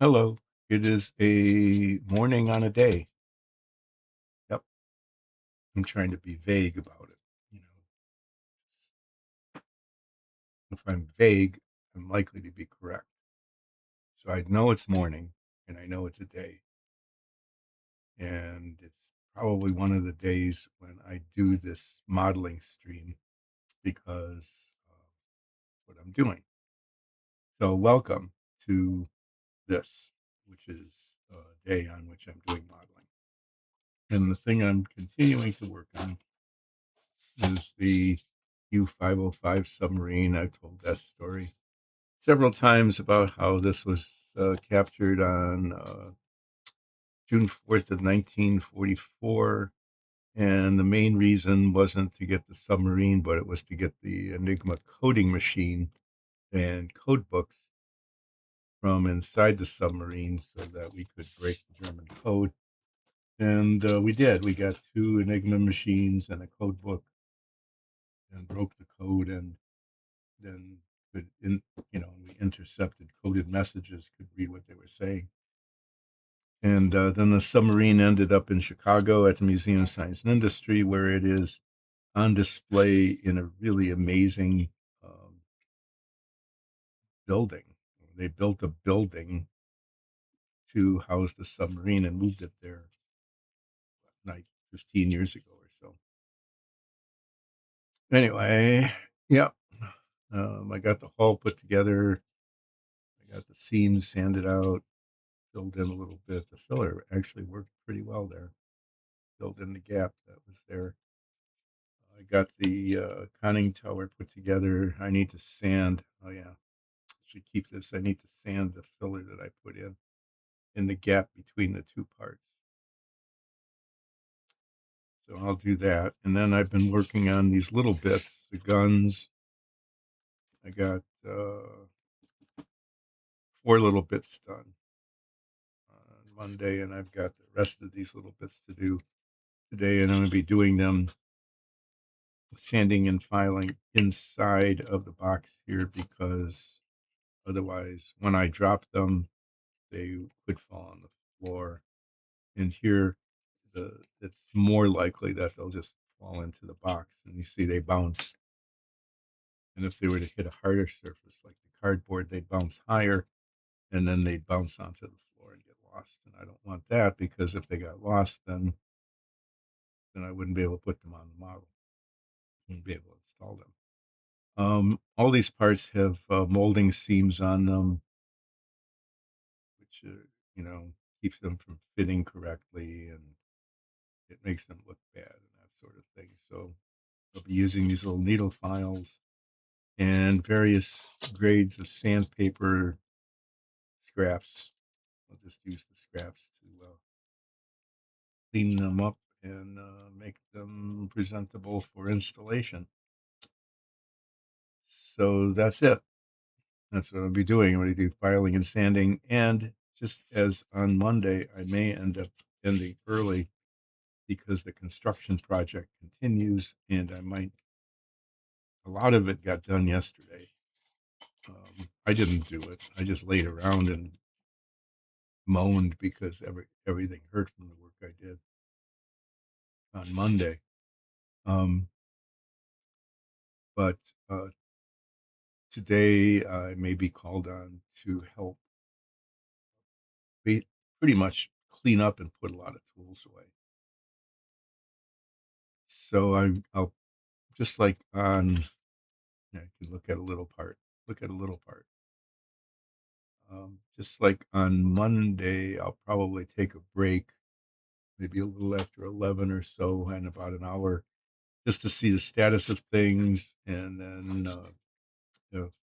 Hello. It is a morning on a day. Yep. I'm trying to be vague about it. You know, if I'm vague, I'm likely to be correct. So I know it's morning and I know it's a day. And it's probably one of the days when I do this modeling stream because what I'm doing. So welcome to this, which is a day on which I'm doing modeling. And the thing I'm continuing to work on is the U-505 submarine. I've told that story several times about how this was captured on June 4th of 1944. And the main reason wasn't to get the submarine, but it was to get the Enigma coding machine and code books from inside the submarine so that we could break the German code. And we did. We got two Enigma machines and a code book and broke the code, and then we intercepted coded messages, could read what they were saying. And then the submarine ended up in Chicago at the Museum of Science and Industry, where it is on display in a really amazing um, building. They built a building to house the submarine and moved it there like 15 years ago or so. Anyway, yeah, I got the hull put together. I got the seams sanded out, filled in a little bit. The filler actually worked pretty well there. Filled in the gap that was there. I got the conning tower put together. I need to sand. Oh yeah, I should keep this. I need to sand the filler that I put in the gap between the two parts. So I'll do that. And then I've been working on these little bits, the guns. I got four little bits done on Monday, and I've got the rest of these little bits to do today, and I'm going to be doing them sanding and filing inside of the box here because otherwise, when I drop them, they could fall on the floor. And here, it's more likely that they'll just fall into the box. And you see, they bounce. And if they were to hit a harder surface like the cardboard, they'd bounce higher, and then they'd bounce onto the floor and get lost. And I don't want that because if they got lost, then I wouldn't be able to put them on the model. I wouldn't be able to install them. All these parts have molding seams on them, which keeps them from fitting correctly, and it makes them look bad and that sort of thing. So I'll be using these little needle files and various grades of sandpaper scraps. I'll just use the scraps to clean them up and make them presentable for installation. So that's it. That's what I'll be doing. I'm going to do filing and sanding. And just as on Monday, I may end up ending early because the construction project continues, and a lot of it got done yesterday. I didn't do it. I just laid around and moaned because everything hurt from the work I did on Monday. Um, but today I may be called on to help pretty much clean up and put a lot of tools away. So I'll just like on, I can look at a little part, look at a little part. Just like on Monday, I'll probably take a break, maybe a little after 11 or so, and about an hour, just to see the status of things. And then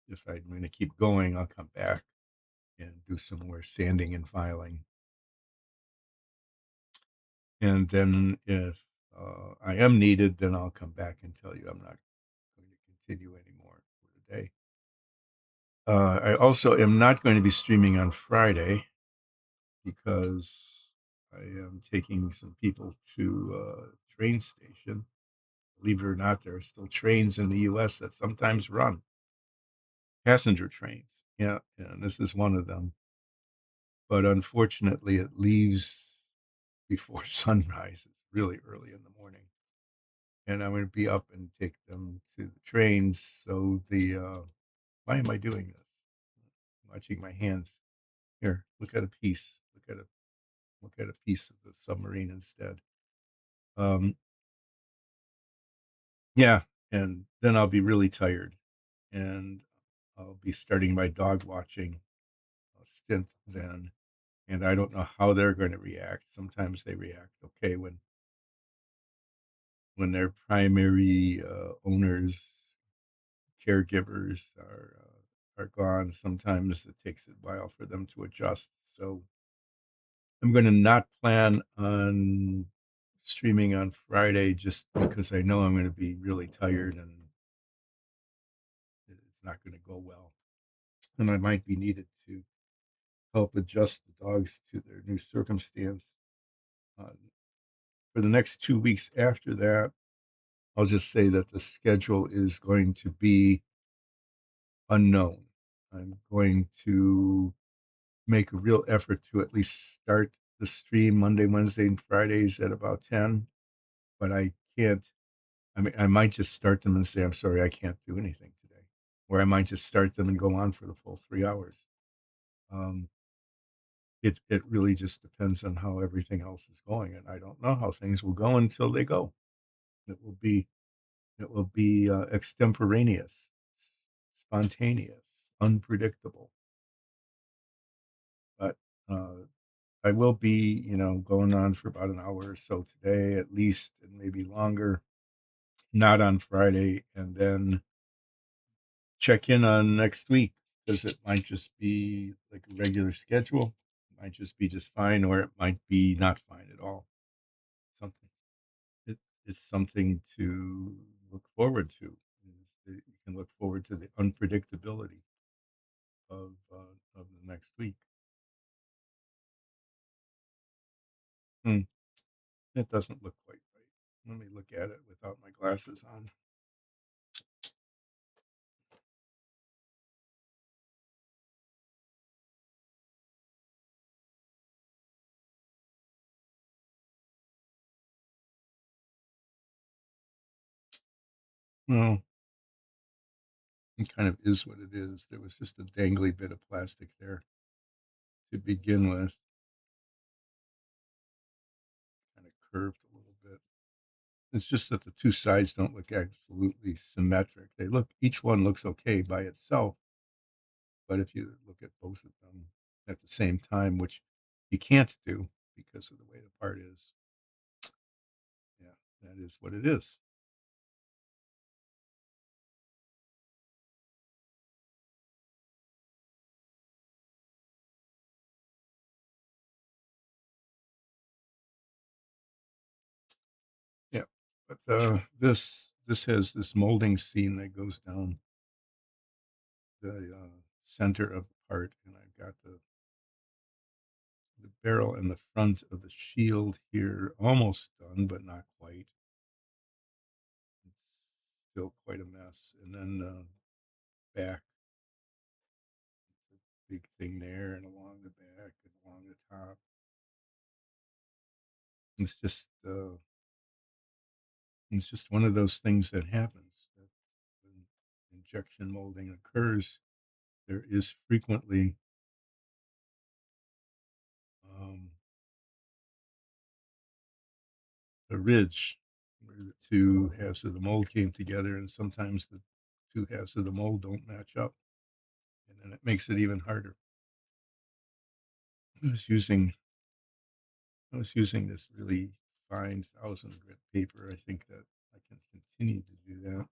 if I'm going to keep going, I'll come back and do some more sanding and filing. And then if I am needed, then I'll come back and tell you I'm not going to continue anymore for the day. I also am not going to be streaming on Friday because I am taking some people to a train station. Believe it or not, there are still trains in the U.S. that sometimes run passenger trains. Yeah, and this is one of them. but unfortunately, it leaves before sunrise. It's really early in the morning, and I'm going to be up and take them to the trains. So why am I doing this? Watching my hands. Here, look at a piece. Look at a piece of the submarine instead. Um, yeah, and then I'll be really tired, and I'll be starting my dog watching stint then, and I don't know how they're going to react. Sometimes they react okay when their primary owners, caregivers are gone. Sometimes it takes a while for them to adjust. So I'm going to not plan on streaming on Friday just because I know I'm going to be really tired and it's not going to go well. And I might be needed to help adjust the dogs to their new circumstance. Uh, for the next 2 weeks after that, I'll just say that the schedule is going to be unknown. I'm going to make a real effort to at least start the stream Monday, Wednesday, and Fridays at about 10, but I can't. I mean, I might just start them and say, I'm sorry, I can't do anything today. Or I might just start them and go on for the full 3 hours. Um, it really just depends on how everything else is going. And I don't know how things will go until they go. It will be extemporaneous, spontaneous, unpredictable. But uh, I will be, going on for about an hour or so today, at least, and maybe longer. Not on Friday, and then check in on next week because it might just be like a regular schedule. It might just be just fine, or it might be not fine at all. Something it, it's something to look forward to. You can look forward to the unpredictability of the next week. Hmm. It doesn't look quite right. Let me look at it without my glasses on. Well, it kind of is what it is. There was just a dangly bit of plastic there to begin with, kind of curved a little bit. It's just that the two sides don't look absolutely symmetric. Each one looks okay by itself, but if you look at both of them at the same time, which you can't do because of the way the part is, yeah, that is what it is. Yeah, but this has this molding seam that goes down the center of the part, and I've got the barrel and the front of the shield here almost done, but not quite. It's still quite a mess. And then the back, big thing there, and along the back and along the top. It's just uh, it's just one of those things that happens. That when injection molding occurs, there is frequently um, a ridge where the two halves of the mold came together, and sometimes the two halves of the mold don't match up, and then it makes it even harder. I was using I was using this really fine 1,000 grit paper. I think that I can continue to do that.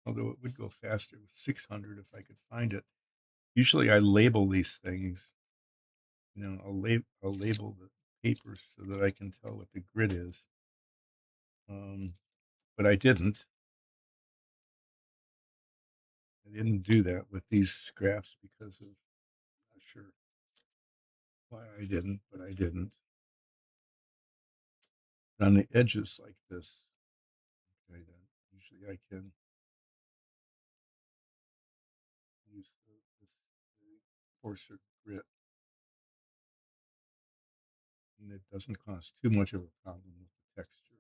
Although it would go faster with 600 if I could find it. Usually I label these things. I'll label the paper so that I can tell what the grit is. Um, but I didn't. I didn't do that with these scraps because of, I'm not sure why I didn't, but I didn't. on the edges like this. Okay, then usually I can use this coarser grit, and it doesn't cause too much of a problem with the texture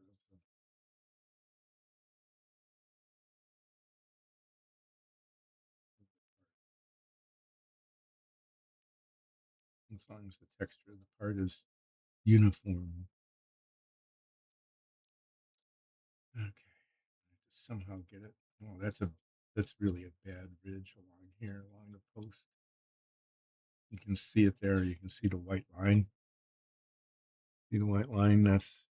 as long as the texture of the part is uniform. Okay, somehow get it. Oh, that's really a bad ridge along here, along the post. You can see it there. You can see the white line. See the white line? That's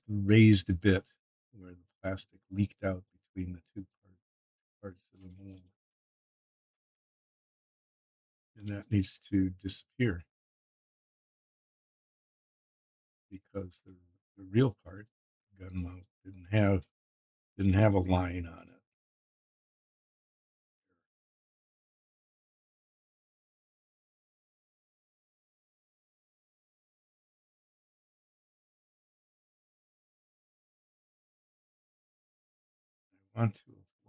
the raised bit where the plastic leaked out between the two parts of the mold, and that needs to disappear because the real part, gun mount, didn't have a line on it. I want to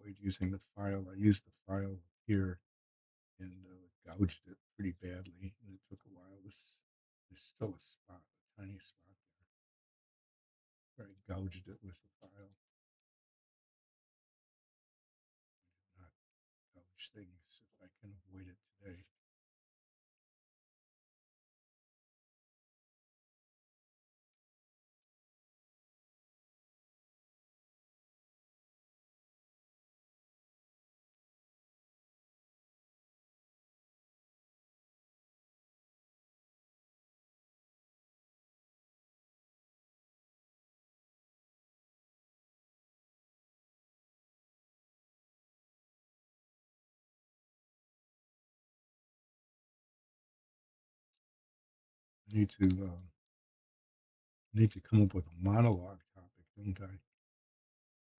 avoid using the file. I used the file here and gouged it pretty badly, and it took a while. There's still a spot, a tiny spot there, where I gouged it with the file. Not gouge things if I can avoid it today. I need to come up with a monologue topic, don't I?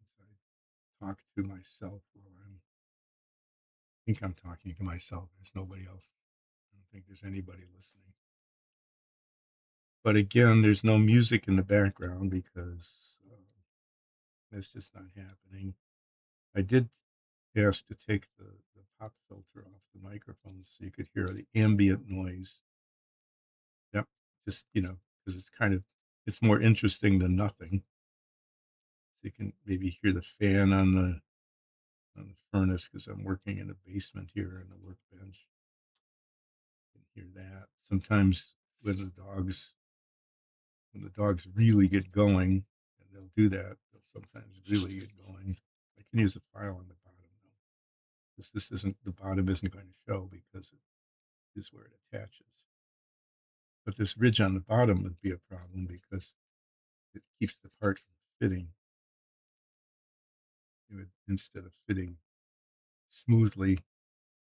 As I talk to myself while I think I'm talking to myself. There's nobody else. I don't think there's anybody listening. But again, there's no music in the background because that's just not happening. I did ask to take the pop filter off the microphone so you could hear the ambient noise. Yep, just because it's more interesting than nothing. So you can maybe hear the fan on the furnace because I'm working in a basement here on a workbench. You can hear that. Sometimes when the dogs really get going, and they'll do that, they'll sometimes really get going. I can use the file on the bottom though, because the bottom isn't going to show because it is where it attaches. But this ridge on the bottom would be a problem because it keeps the part from fitting. It would, instead of fitting smoothly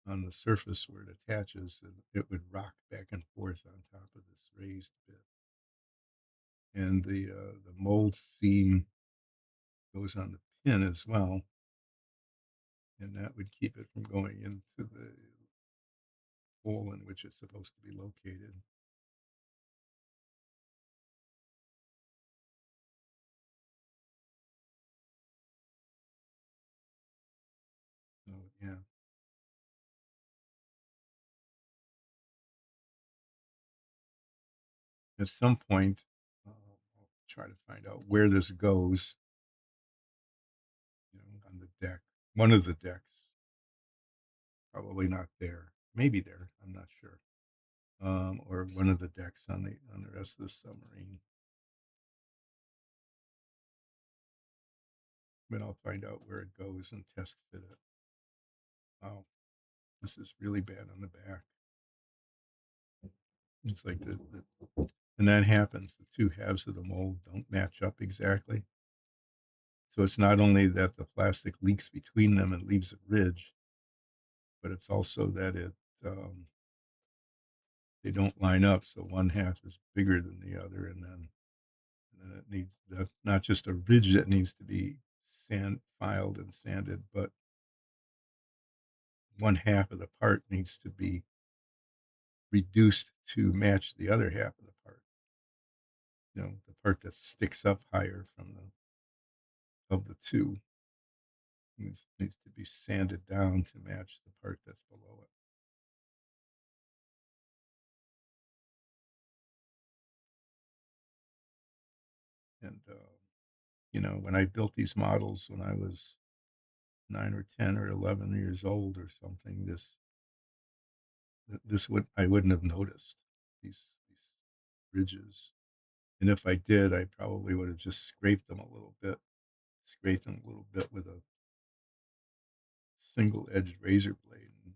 on the surface where it attaches, it would rock back and forth on top of this raised bit. And the mold seam goes on the pin as well, and that would keep it from going into the hole in which it's supposed to be located. So yeah, at some point, I'll try to find out where this goes. On the deck, one of the decks, probably not there, maybe there, I'm not sure, or one of the decks on the rest of the submarine. But I'll find out where it goes and test fit it. Oh, this is really bad on the back. It's like and that happens. The two halves of the mold don't match up exactly. So it's not only that the plastic leaks between them and leaves a ridge, but it's also that they don't line up. So one half is bigger than the other, and then it needs that's not just a ridge that needs to be filed and sanded, but one half of the part needs to be reduced to match the other half of the part. the part that sticks up higher from the of the two needs to be sanded down to match the part that's below it. And when I built these models when I was 9 or 10 or 11 years old or something, this would I wouldn't have noticed these ridges. And if I did, I probably would have just scraped them a little bit with a single edged razor blade and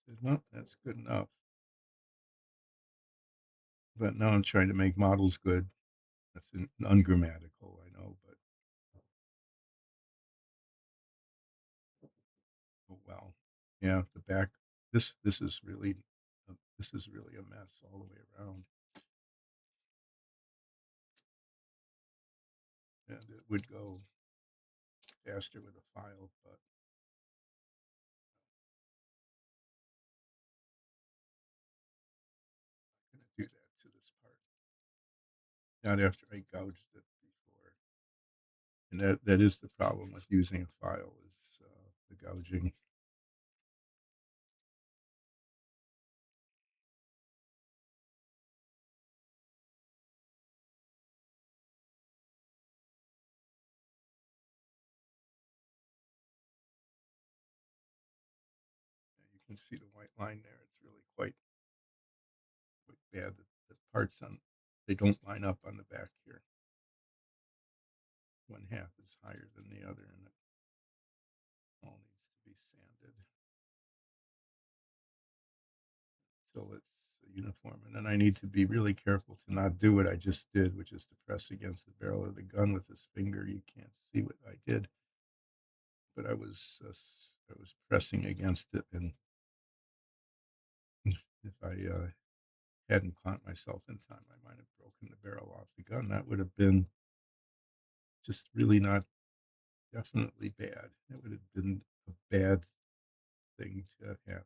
said, well, that's good enough. But now I'm trying to make models good. That's ungrammatical, I know, but oh well. Yeah, the back. This is really a mess all the way around, and it would go faster with a file, but I'm going to do that to this part. Not after I gouged it before, and that is the problem with using a file is the gouging. You can see the white line there. It's really quite bad. The parts on they don't line up on the back here. One half is higher than the other, and it all needs to be sanded till it's uniform. And then I need to be really careful to not do what I just did, which is to press against the barrel of the gun with this finger. You can't see what I did, but I was pressing against it, and if I hadn't caught myself in time, I might have broken the barrel off the gun. That would have been just really not definitely bad. It would have been a bad thing to happen.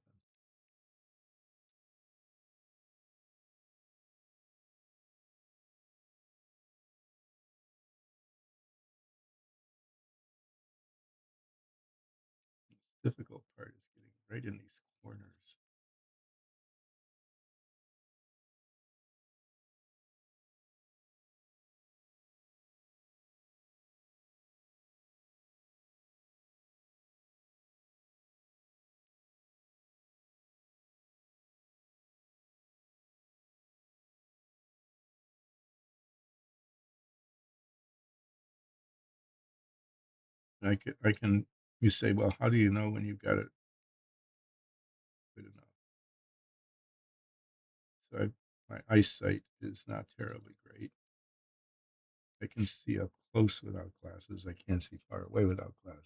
The difficult part is getting right in these corners. I can. You say, well, how do you know when you've got it good enough? So my eyesight is not terribly great. I can see up close without glasses. I can't see far away without glasses.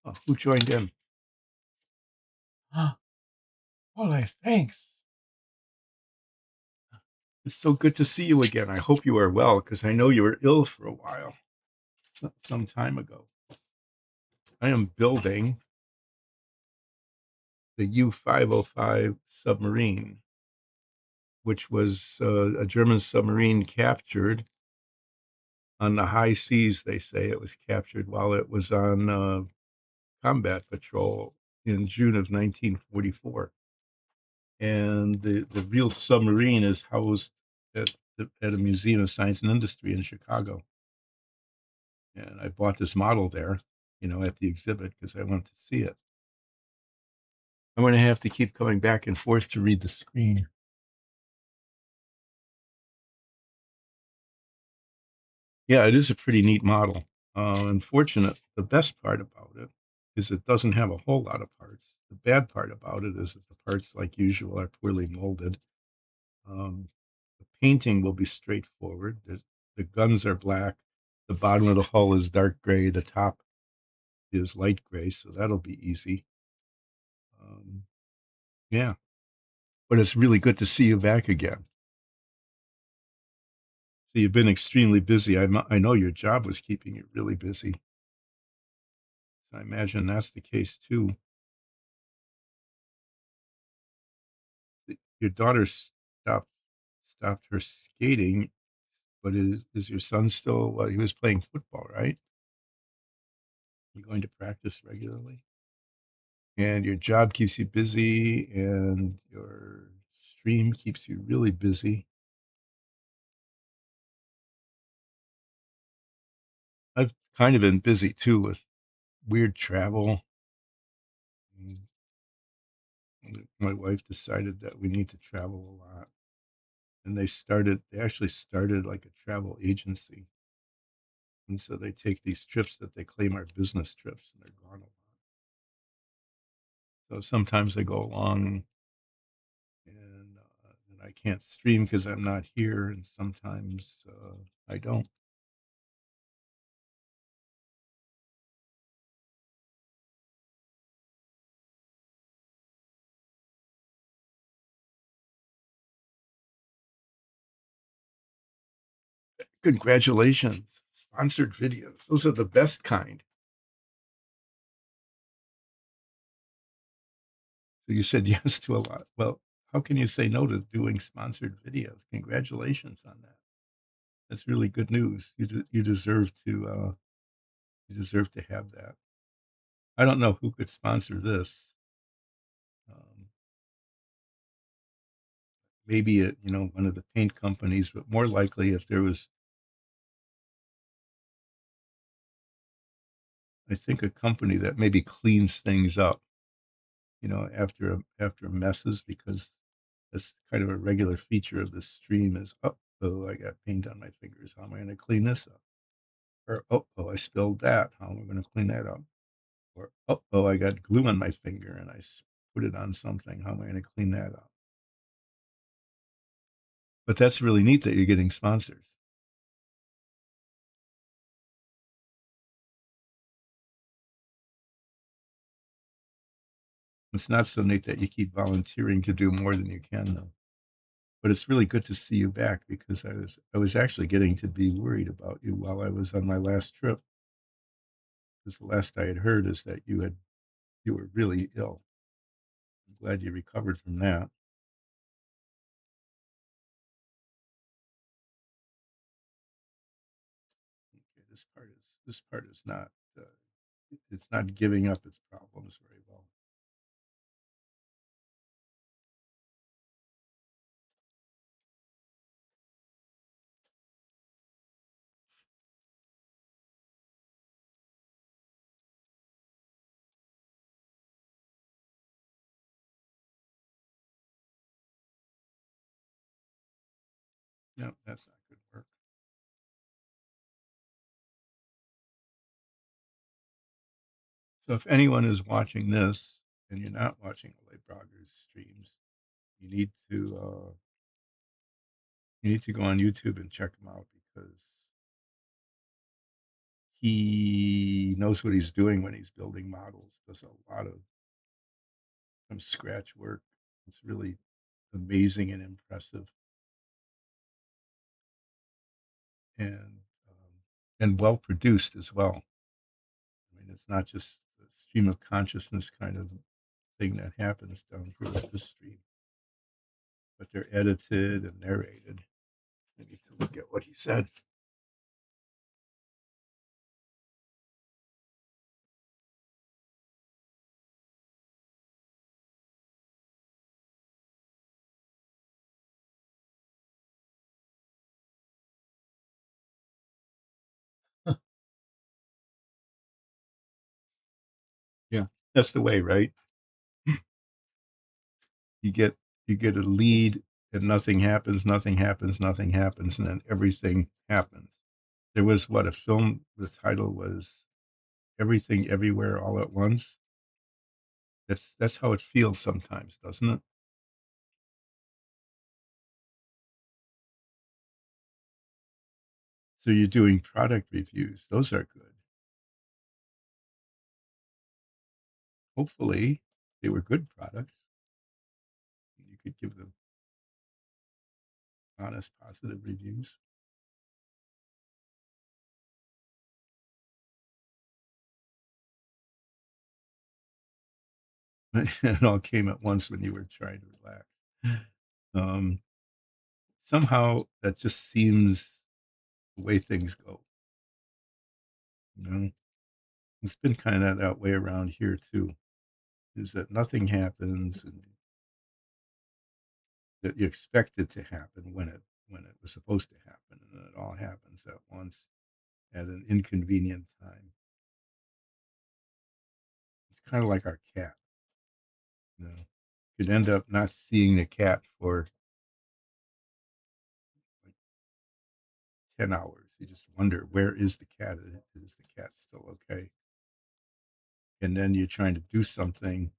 Oh, who joined in? Oh, Ole, thanks. It's so good to see you again. I hope you are well because I know you were ill for a while, some time ago. I am building the U-505 submarine, which was a German submarine captured on the high seas. They say it was captured while it was on combat patrol in June of 1944. And the real submarine is housed at a museum of science and industry in Chicago. And I bought this model there, at the exhibit because I wanted to see it. I'm going to have to keep coming back and forth to read the screen. Yeah, it is a pretty neat model. The best part about it is it doesn't have a whole lot of parts. The bad part about it is that the parts, like usual, are poorly molded. Um, the painting will be straightforward. The guns are black. The bottom of the hull is dark gray. The top is light gray, so that'll be easy. Um, yeah, but it's really good to see you back again. So you've been extremely busy. I know your job was keeping you really busy. I imagine that's the case too. Your daughter stopped her skating, but is your son still, well, he was playing football, right? You going to practice regularly? And your job keeps you busy, and your stream keeps you really busy. I've kind of been busy too with weird travel. And my wife decided that we need to travel a lot. And they actually started like a travel agency. And so they take these trips that they claim are business trips, and they're gone a lot. So sometimes they go along, and I can't stream because I'm not here. And sometimes I don't. Congratulations. Sponsored videos. Those are the best kind. So you said yes to a lot. Well, how can you say no to doing sponsored videos? Congratulations on that. That's really good news. You deserve to have that. I don't know who could sponsor this. Um, Maybe one of the paint companies, but more likely if there was, I think, a company that maybe cleans things up, after messes, because that's kind of a regular feature of the stream is, oh, I got paint on my fingers. How am I going to clean this up? Or, oh, I spilled that. How am I going to clean that up? Or, oh, I got glue on my finger and put it on something. How am I going to clean that up? But that's really neat that you're getting sponsors. It's not so neat that you keep volunteering to do more than you can, though. But it's really good to see you back, because I was actually getting to be worried about you while I was on my last trip, because the last I had heard is that you were really ill. I'm glad you recovered from that. Okay, this part is not it's not giving up its problems very well. No, that's not good work. So if anyone is watching this and you're not watching LA Brogger's streams, you need to go on YouTube and check him out, because he knows what he's doing when he's building models. Does a lot of from scratch work. It's really amazing and impressive, and well produced as well. I mean, it's not just a stream of consciousness kind of thing that happens down here with this stream, but they're edited and narrated. I need to look at what he said. Yeah, that's the way, right? You get a lead, and nothing happens, nothing happens, nothing happens, and then everything happens. There was what, a film, the title was Everything Everywhere All at Once. That's how it feels sometimes, doesn't it? So you're doing product reviews. Those are good. Hopefully they were good products. You could give them honest, positive reviews. It all came at once when you were trying to relax. Um, somehow that just seems the way things go. You know, it's been kind of that way around here too. Is that nothing happens, and that you expect it to happen when it was supposed to happen, and then it all happens at once at an inconvenient time. It's kind of like our cat. You know, you could end up not seeing the cat for like 10 hours. You just wonder, where is the cat? Is the cat still okay? And then you're trying to do something.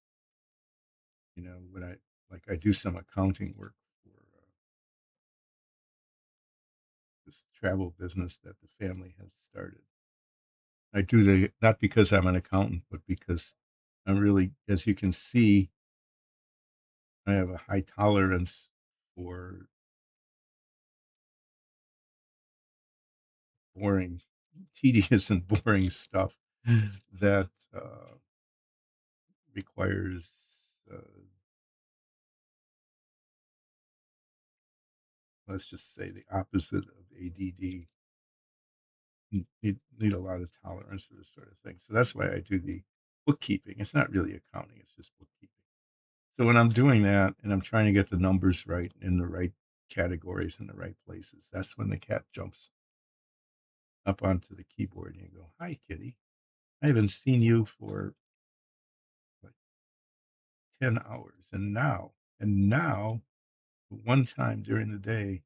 When I do some accounting work for this travel business that the family has started. I do the not because I'm an accountant, but because I'm really, as you can see, I have a high tolerance for boring, tedious, and boring stuff that requires, uh, let's just say, the opposite of ADD. You need a lot of tolerance for this sort of thing. So that's why I do the bookkeeping. It's not really accounting; it's just bookkeeping. So when I'm doing that and I'm trying to get the numbers right in the right categories in the right places, that's when the cat jumps up onto the keyboard and you go, "Hi, kitty. I haven't seen you for like 10 hours. And now, one time during the day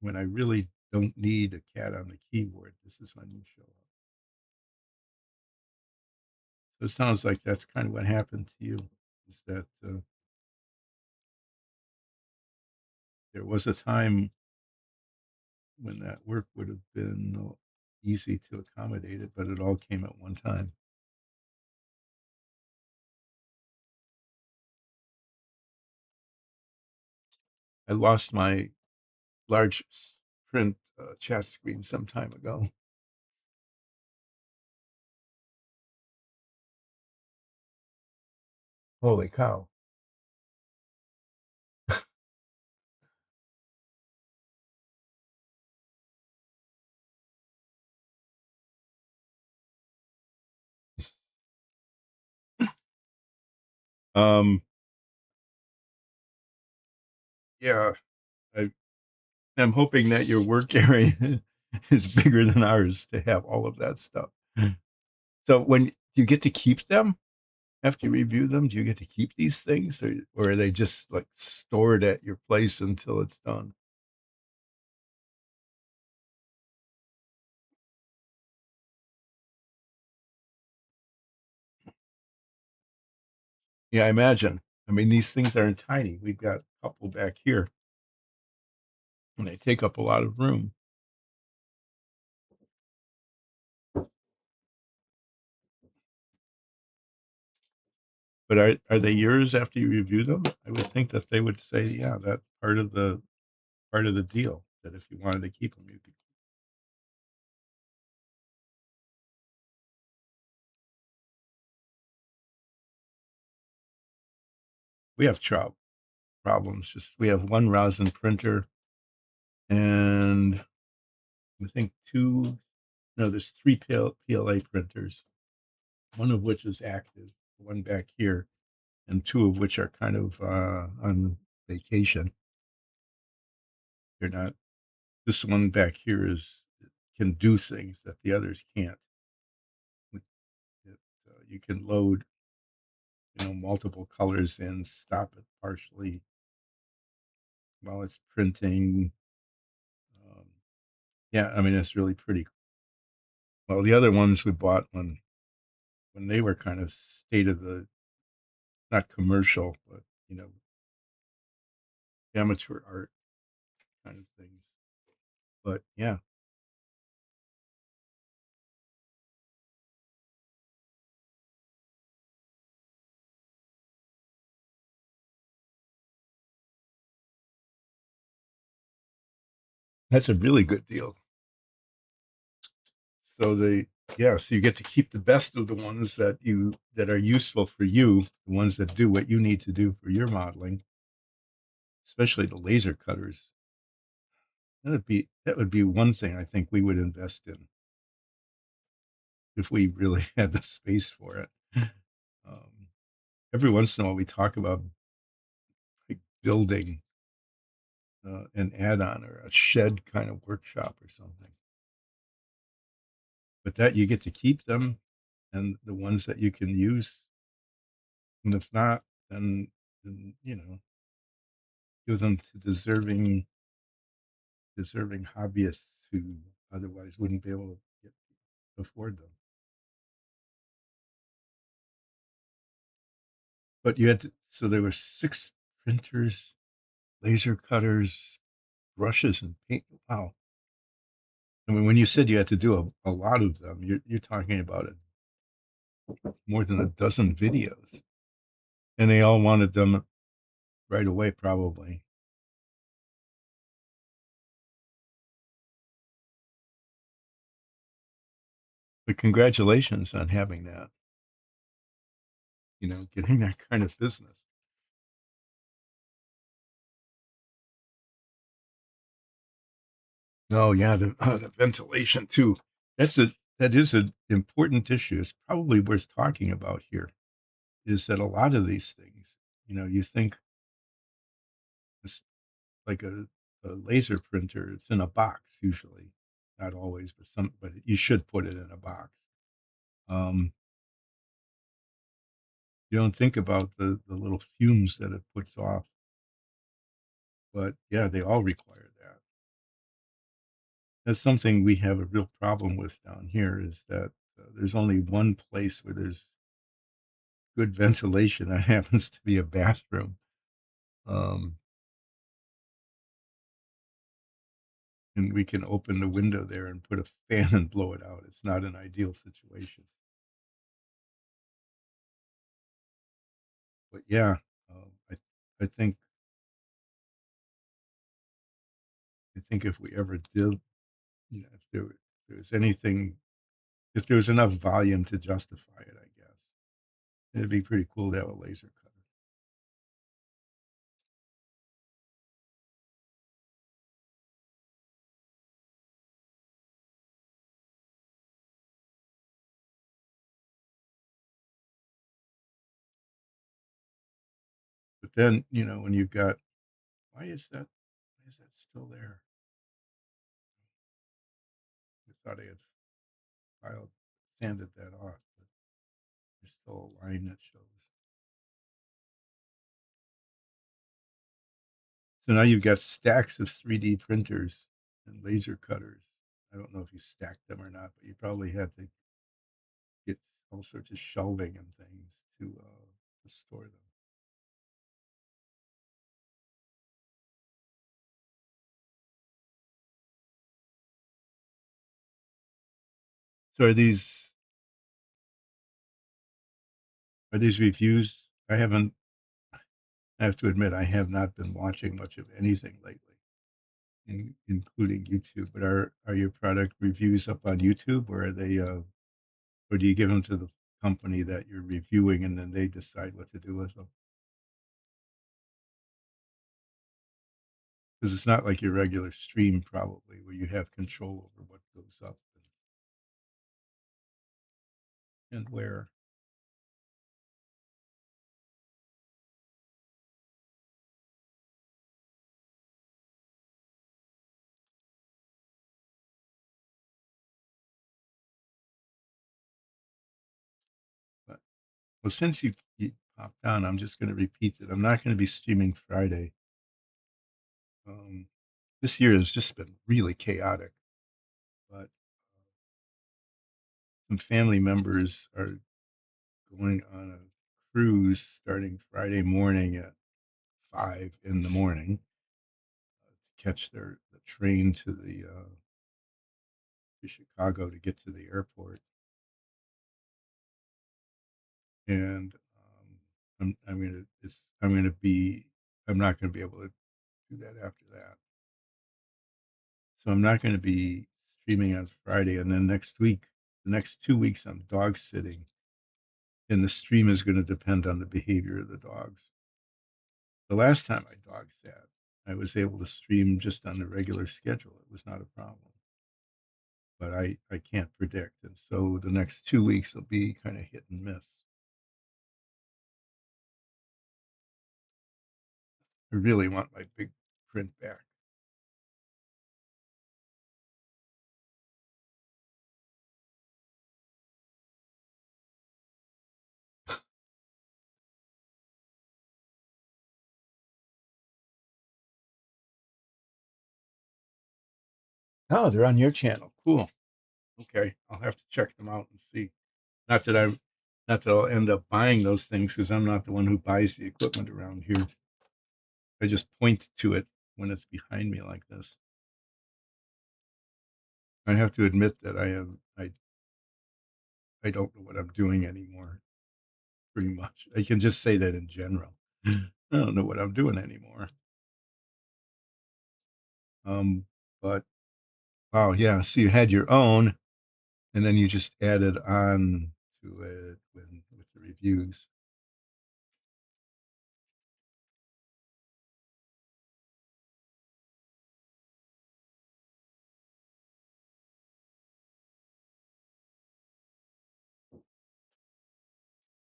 when I really don't need a cat on the keyboard, this is when you show up." So it sounds like that's kind of what happened to you, is that there was a time when that work would have been easy to accommodate it, but it all came at one time. I lost my large print chat screen some time ago. Holy cow. Um, yeah, I, I'm hoping that your work area is bigger than ours to have all of that stuff. So when you get to keep them after you review them, do you get to keep these things, or are they just like stored at your place until it's done? Yeah, I imagine. I mean, these things aren't tiny. We've got a couple back here, and they take up a lot of room. But are they yours after you review them? I would think that they would say, yeah, that's part of the deal. That if you wanted to keep them, you could. We have problems. Just we have one rosin printer, and I think two. No, there's three PLA printers. One of which is active. One back here, and two of which are kind of on vacation. They're not. This one back here is can do things that the others can't. It, you can load, multiple colors in, stop it partially while it's printing. Um, yeah, I mean it's really pretty. Well, the other ones we bought when they were kind of state of the not commercial, but amateur art kind of things. But yeah, that's a really good deal. So so you get to keep the best of the ones that are useful for you, the ones that do what you need to do for your modeling. especially the laser cutters. That would be one thing I think we would invest in if we really had the space for it. Um, every once in a while, we talk about like building an add-on or a shed kind of workshop or something. But that you get to keep them, and the ones that you can use, and if not, then give them to deserving hobbyists who otherwise wouldn't be able to afford them. But you had to, so there were 6 printers, laser cutters, brushes, and paint. Wow. I mean, when you said you had to do a lot of them, you're talking about it more than a dozen videos, and they all wanted them right away, probably. But congratulations on having that. Getting that kind of business. Oh yeah, the ventilation too. That is an important issue. It's probably worth talking about here. Is that a lot of these things? You think it's like a laser printer. It's in a box usually, not always, but you should put it in a box. Um, you don't think about the little fumes that it puts off, but yeah, they all require that. That's something we have a real problem with down here. Is that there's only one place where there's good ventilation. That happens to be a bathroom. Um, and we can open the window there and put a fan and blow it out. It's not an ideal situation. But yeah, I think if we ever did, if there's anything, if there was enough volume to justify it, I guess it'd be pretty cool to have a laser cutter. But then, when you've got, why is that still there? I thought I had filed, sanded that off, but there's still a line that shows. So now you've got stacks of 3D printers and laser cutters. I don't know if you stacked them or not, but you probably had to get all sorts of shelving and things to store them. So are these reviews? I have to admit, I have not been watching much of anything lately, including YouTube. But are your product reviews up on YouTube, or are they, or do you give them to the company that you're reviewing and then they decide what to do with them? Because it's not like your regular stream, probably, where you have control over what goes up and where. But well, since you popped on, I'm just going to repeat that I'm not going to be streaming Friday. Um, this year has just been really chaotic, but some family members are going on a cruise starting Friday morning at 5 in the morning to catch the train to Chicago to get to the airport, and I'm not going to be able to do that after that. So I'm not going to be streaming on Friday, and then next week, the next 2 weeks, I'm dog sitting, and the stream is going to depend on the behavior of the dogs. The last time I dog sat, I was able to stream just on the regular schedule. It was not a problem. But I can't predict. And so the next 2 weeks will be kind of hit and miss. I really want my big print back. Oh, they're on your channel. Cool. Okay. I'll have to check them out and see. Not that I'm not that I'll end up buying those things because I'm not the one who buys the equipment around here. I just point to it when it's behind me like this. I have to admit that I don't know what I'm doing anymore, pretty much. I can just say that in general. I don't know what I'm doing anymore. Um, but wow, yeah. So you had your own, and then you just added on to it with the reviews.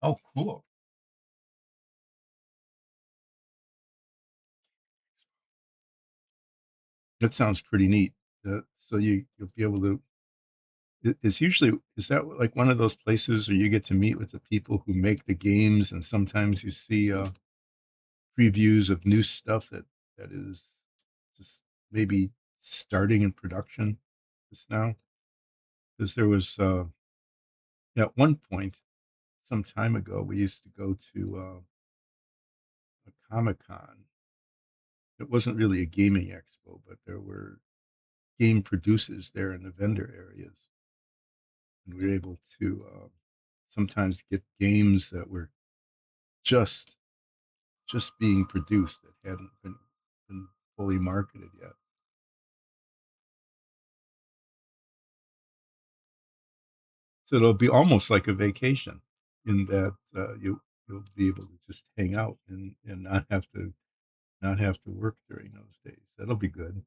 Oh, cool. That sounds pretty neat. So you'll be able to. It's usually is that like one of those places where you get to meet with the people who make the games, and sometimes you see previews of new stuff that is just maybe starting in production just now. Because there was at one point some time ago we used to go to a Comic Con. It wasn't really a gaming expo, but there were game producers there in the vendor areas, and we were able to sometimes get games that were just just being produced that hadn't been fully marketed yet. So it'll be almost like a vacation in that you'll be able to just hang out and not have to work during those days. That'll be good.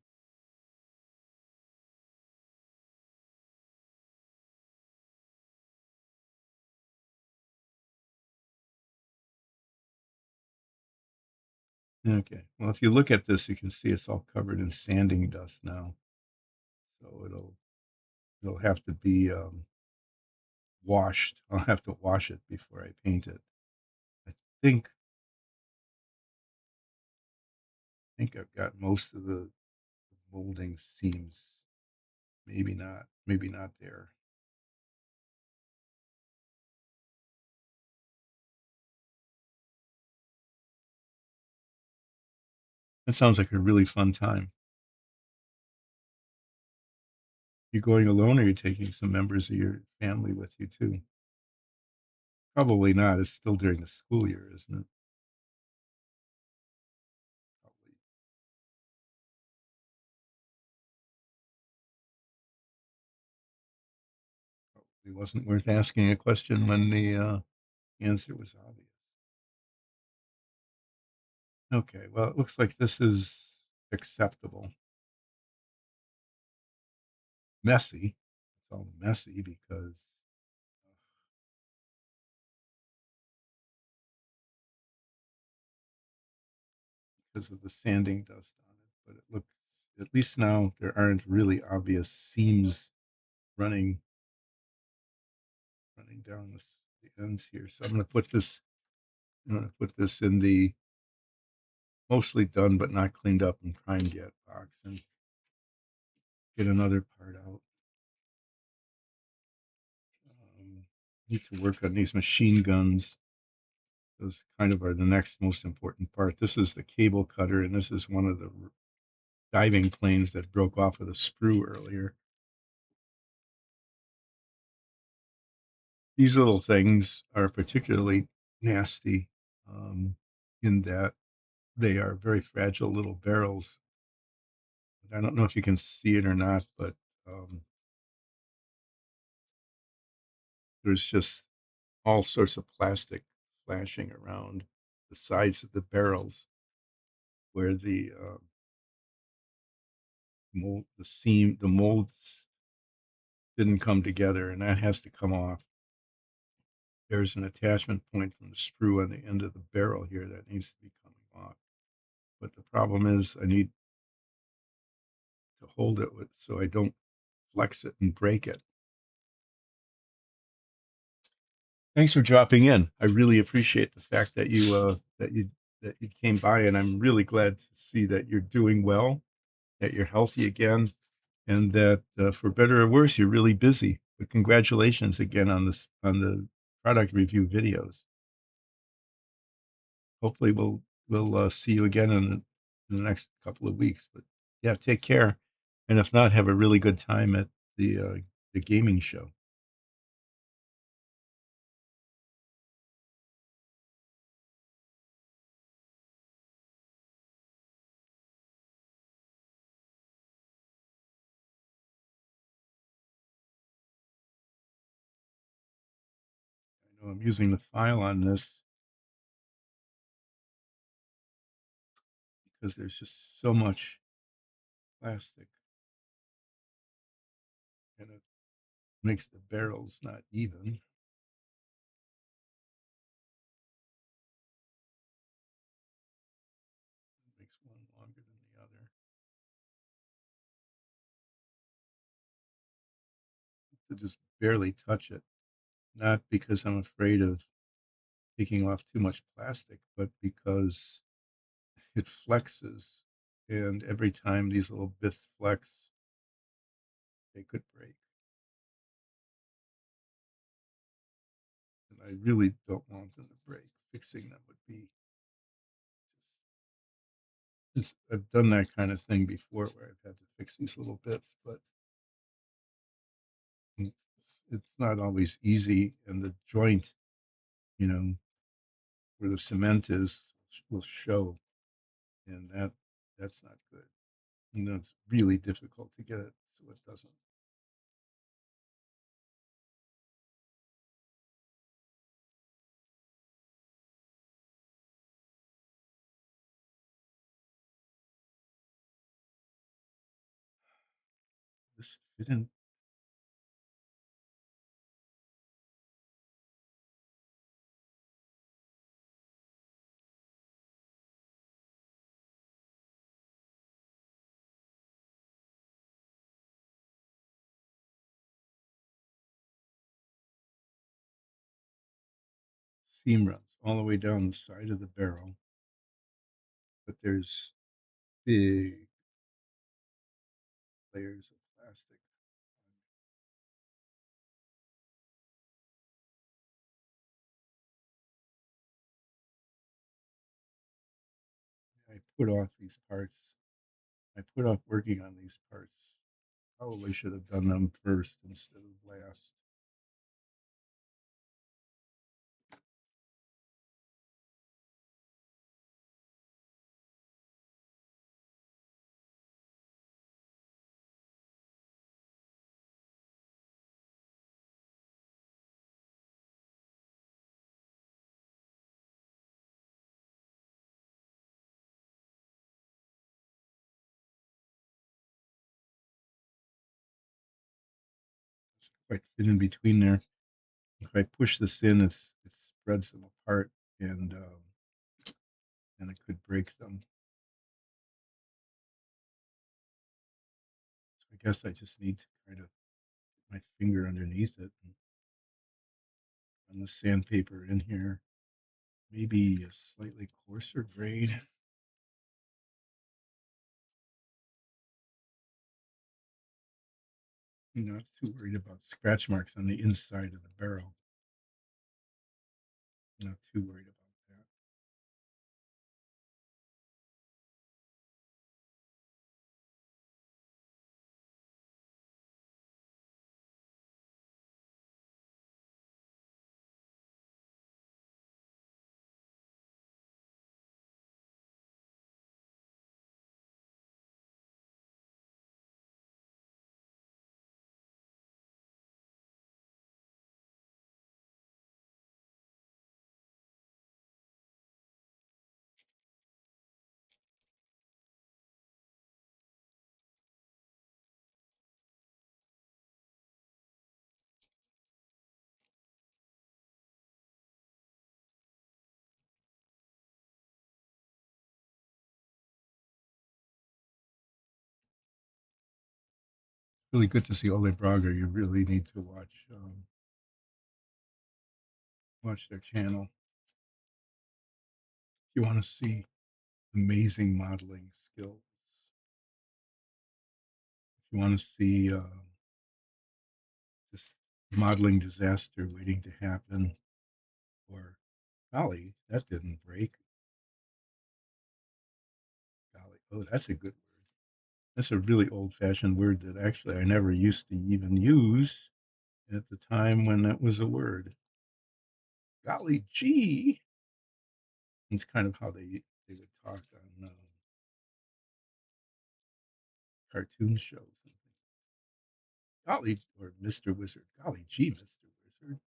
Okay. Well, if you look at this, you can see it's all covered in sanding dust now. So it'll have to be washed. I'll have to wash it before I paint it. I think think I've got most of the molding seams. Maybe not. Maybe not there. That sounds like a really fun time. You going alone, or you taking some members of your family with you too? Probably not. It's still during the school year, isn't it? Probably, probably wasn't worth asking a question when the answer was obvious. Okay, well, it looks like this is acceptable. Messy. It's all messy because of the sanding dust on it. But it looks, at least now, there aren't really obvious seams running down the ends here. So I'm going to put this in the mostly done but not cleaned up and primed yet box and get another part out. Need to work on these machine guns. Those kind of are the next most important part. This is the cable cutter, and this is one of the diving planes that broke off of the sprue earlier. These little things are particularly nasty in that they are very fragile little barrels. I don't know if you can see it or not, but um, there's just all sorts of plastic flashing around the sides of the barrels where the the molds didn't come together, and that has to come off. There's an attachment point from the sprue on the end of the barrel here that needs to be coming off. But the problem is I need to hold it with so I don't flex it and break it. Thanks for dropping in. I really appreciate the fact that you came by, and I'm really glad to see that you're doing well, that you're healthy again, and that for better or worse, you're really busy. But congratulations again on the product review videos. Hopefully, we'll see you again in the next couple of weeks. But yeah, take care, and if not, have a really good time at the gaming show. I know I'm using the file on this because there's just so much plastic, and it makes the barrels not even. It makes one longer than the other. To just barely touch it, not because I'm afraid of taking off too much plastic, but because it flexes, and every time these little bits flex, they could break. And I really don't want them to break. Fixing them would be I've done that kind of thing before where I've had to fix these little bits, but it's not always easy. And the joint, you know, where the cement is will show, and that's not good. And then it's really difficult to get it so it doesn't. This fit in. Seam runs all the way down the side of the barrel, but there's big layers of plastic. I put off these parts. I put off working on these parts. Probably should have done them first instead of last. Quite fit in between there. If I push this in, it spreads them apart, and it could break them. So I guess I just need to kind of get my finger underneath it and run the sandpaper in here. Maybe a slightly coarser grade. I'm not too worried about scratch marks on the inside of the barrel. Not too worried about that. really good to see Ole Braga. You really need to watch their channel if you want to see amazing modeling skills. If you want to see this modeling disaster waiting to happen, or golly, that didn't break. Golly, oh, that's a good word. That's a really old-fashioned word that actually I never used to even use at the time when that was a word. Golly gee, it's kind of how they would talk on cartoon shows. Golly, or Mr. Wizard. Golly gee, Mr. Wizard.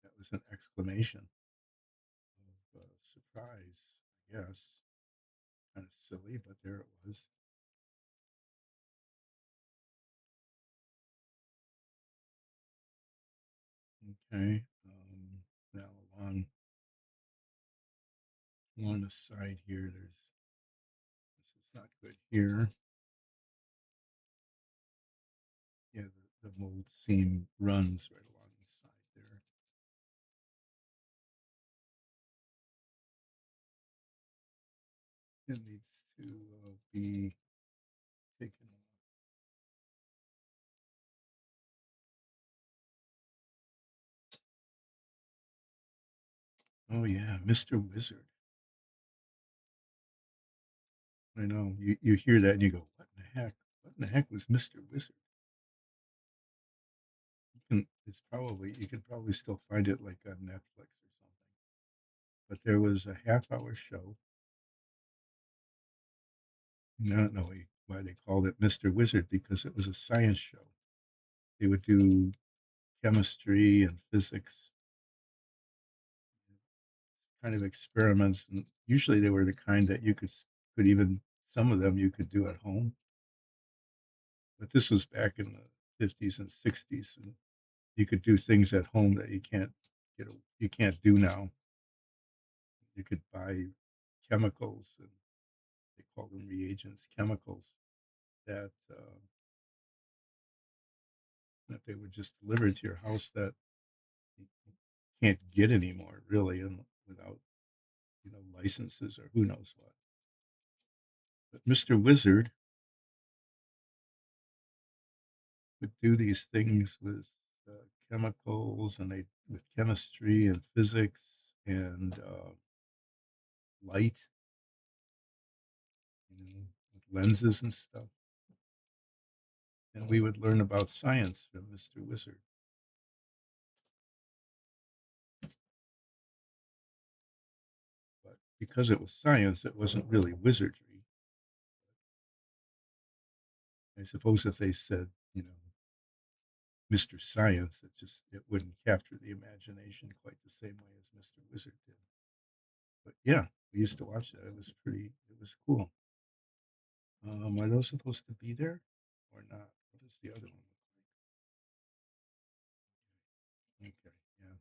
That was an exclamation of surprise, I guess. Kind of silly, but there it was. Okay. Now along the side here, there's this is not good here. Yeah, the mold seam runs right along the side there. It needs to be taken off. Oh yeah, Mr. Wizard. I know. You hear that and you go, what in the heck? What in the heck was Mr. Wizard? It's probably you could probably still find it like on Netflix or something. But there was a half-hour show. I don't know why they called it Mr. Wizard because it was a science show. They would do chemistry and physics kind of experiments, and usually they were the kind that you could even some of them you could do at home. But this was back in the 50s and 60s, and you could do things at home that you can't do now. You could buy chemicals, and they call them reagents, chemicals that that they would just deliver to your house that you can't get anymore, really, and without licenses or who knows what. But Mr. Wizard would do these things with chemicals and they with chemistry and physics and light, with lenses and stuff. And we would learn about science from Mr. Wizard. But because it was science, it wasn't really wizardry. I suppose if they said, Mr. Science, it wouldn't capture the imagination quite the same way as Mr. Wizard did. But yeah, we used to watch that. It was cool. Are those supposed to be there or not? What does the other one look like? Okay, yeah.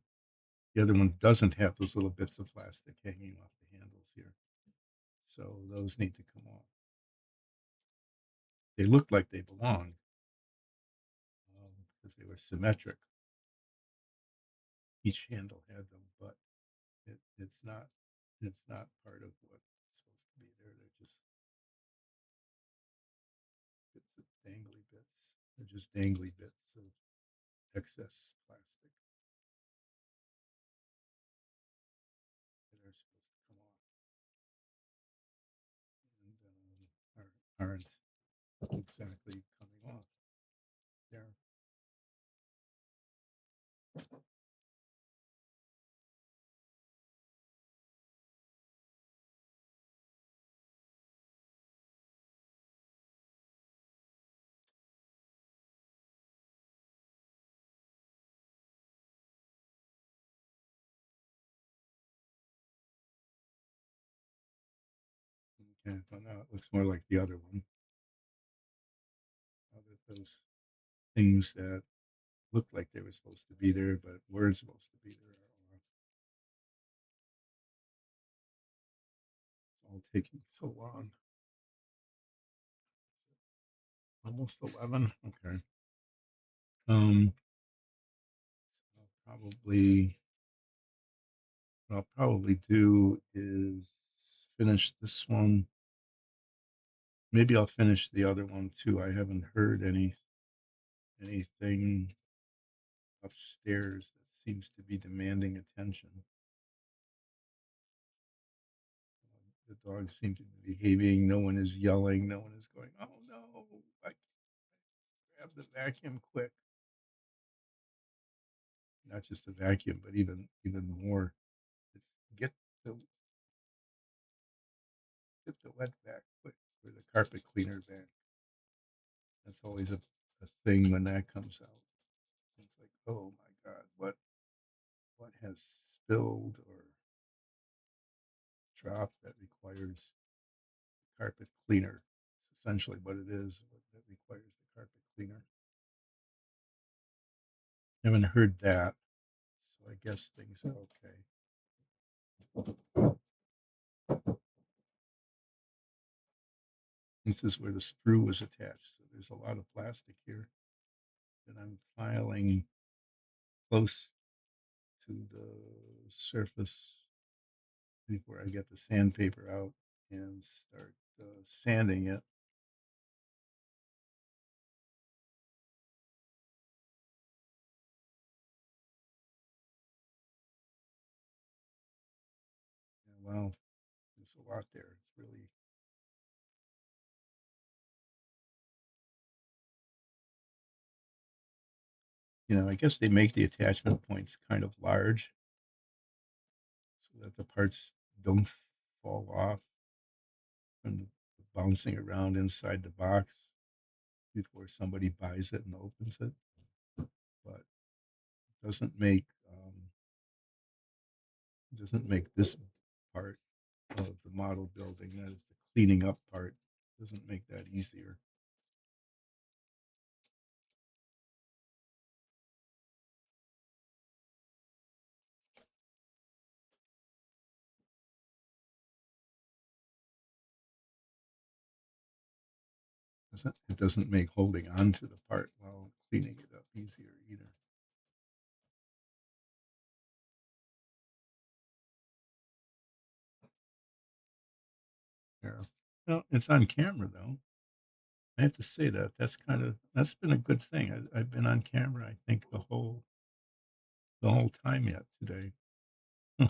The other one doesn't have those little bits of plastic hanging off the handles here. So those need to come off. They looked like they belonged because they were symmetric. Each handle had them, but it's not part of what's supposed to be there. They're just bits of dangly bits. They're just dangly bits of excess plastic that are supposed to come off and aren't exactly coming off there. Okay, but now it looks more like the other one. Those things that looked like they were supposed to be there, but weren't supposed to be there are off. It's all taking so long. Almost 11. Okay. Um, I'll probably what I'll probably do is finish this one. Maybe I'll finish the other one too. I haven't heard anything upstairs that seems to be demanding attention. The dogs seem to be behaving. No one is yelling. No one is going, "Oh no! I grab the vacuum quick!" Not just the vacuum, but even more. It's get the get the wet back quick, or the carpet cleaner back. That's always a thing when that comes out. It's like, oh my God, what has spilled or dropped that requires carpet cleaner? It's essentially what it is. That requires the carpet cleaner. Haven't heard that, so I guess things are okay. This is where the sprue was attached. So there's a lot of plastic here that I'm filing close to the surface before I get the sandpaper out and start sanding it. And wow, there's a lot there. It's really, I guess they make the attachment points kind of large so that the parts don't fall off from bouncing around inside the box before somebody buys it and opens it. But it doesn't make this part of the model building, that is the cleaning up part, doesn't make that easier. It doesn't make holding on to the part while cleaning it up easier either. Yeah. Well, it's on camera though. I have to say that's been a good thing. I've been on camera, I think, the whole time yet today. Huh.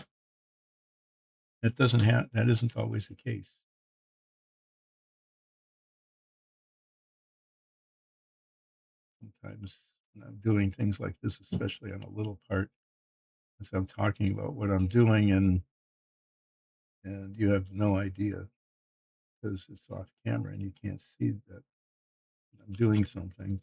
That isn't always the case. Sometimes when I'm doing things like this, especially on a little part, as I'm talking about what I'm doing, and you have no idea because it's off camera and you can't see that I'm doing something.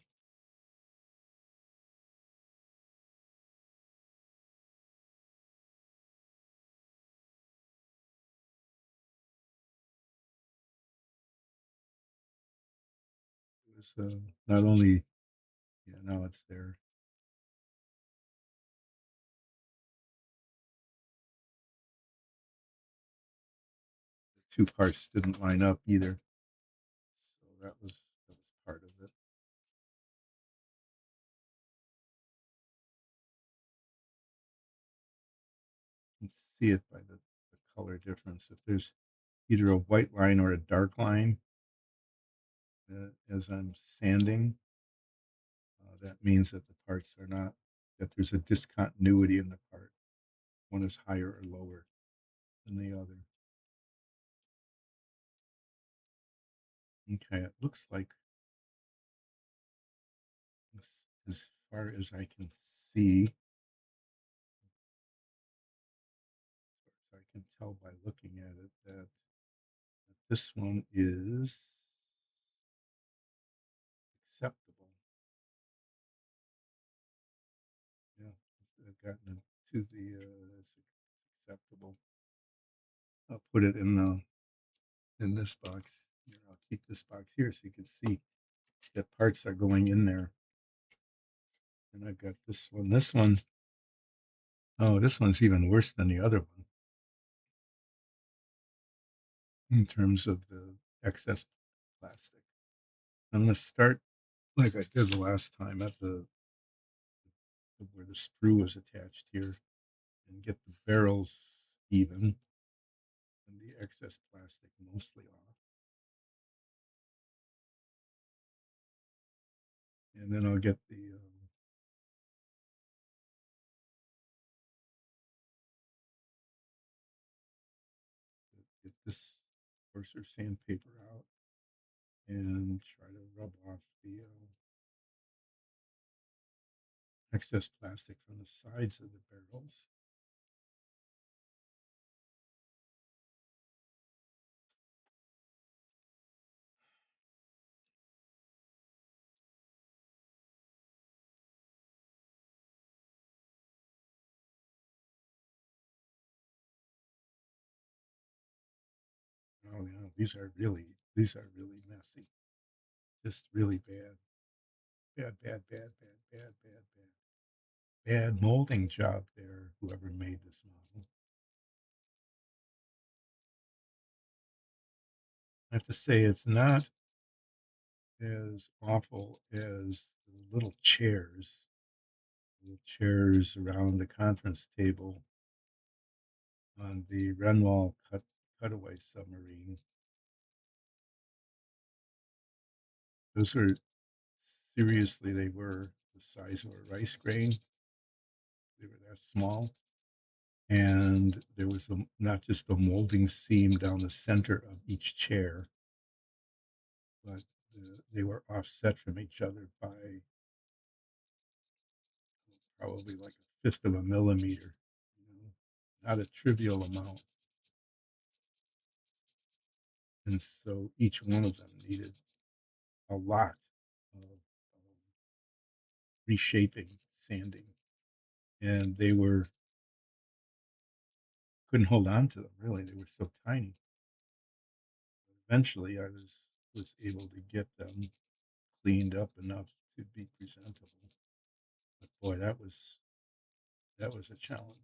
It was not only, yeah, now it's there. The two parts didn't line up either, so that was part of it. You can see it by the color difference. If there's either a white line or a dark line as I'm sanding, that means that the parts are not, that there's a discontinuity in the part. One is higher or lower than the other. Okay, it looks like, as far as I can see, I can tell by looking at it that this one is acceptable. Yeah, I've gotten it to the acceptable. I'll put it in this box. Here, I'll keep this box here so you can see that parts are going in there. And I've got this one. Oh, this one's even worse than the other one in terms of the excess plastic. I'm gonna start like I did the last time at the where the sprue is attached here and get the barrels even and the excess plastic mostly off. And then I'll get get this coarser sandpaper out and try to rub off the excess plastic from the sides of the barrels. Oh yeah, these are really messy. Just really bad. Bad, bad, bad, bad, bad, bad, bad. Bad molding job there, whoever made this model. I have to say it's not as awful as the little chairs around the conference table on the Renwall cutaway submarine. Those are seriously, they were the size of a rice grain. They were that small. And there was not just a molding seam down the center of each chair, but they were offset from each other by probably like a fifth of a millimeter. You know, not a trivial amount. And so each one of them needed a lot of reshaping, sanding, and they were couldn't hold on to them really. They were so tiny. Eventually, I was able to get them cleaned up enough to be presentable. But boy, that was a challenge.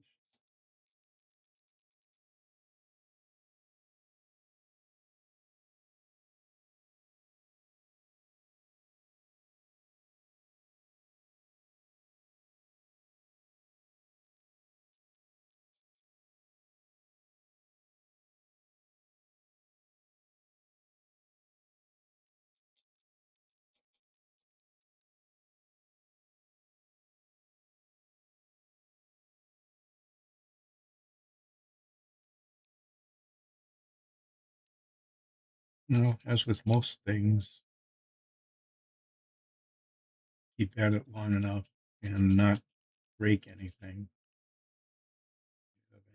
As with most things, keep at it long enough and not break anything.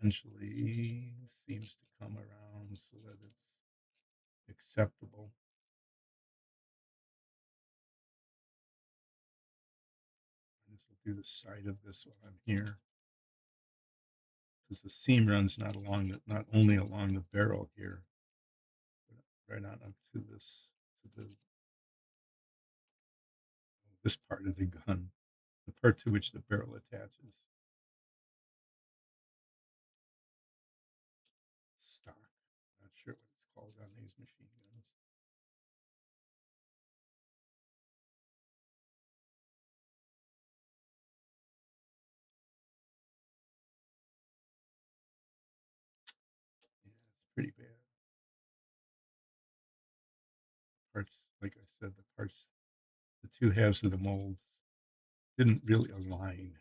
Eventually seems to come around so that it's acceptable. I just will do the side of this while I'm here because the seam runs not only along the barrel here, but right on up to this part of the gun, the part to which the barrel attaches. Stock. Not sure what it's called on these machine guns. Yeah, it's pretty bad. Parts, like I said, the two halves of the molds didn't really align.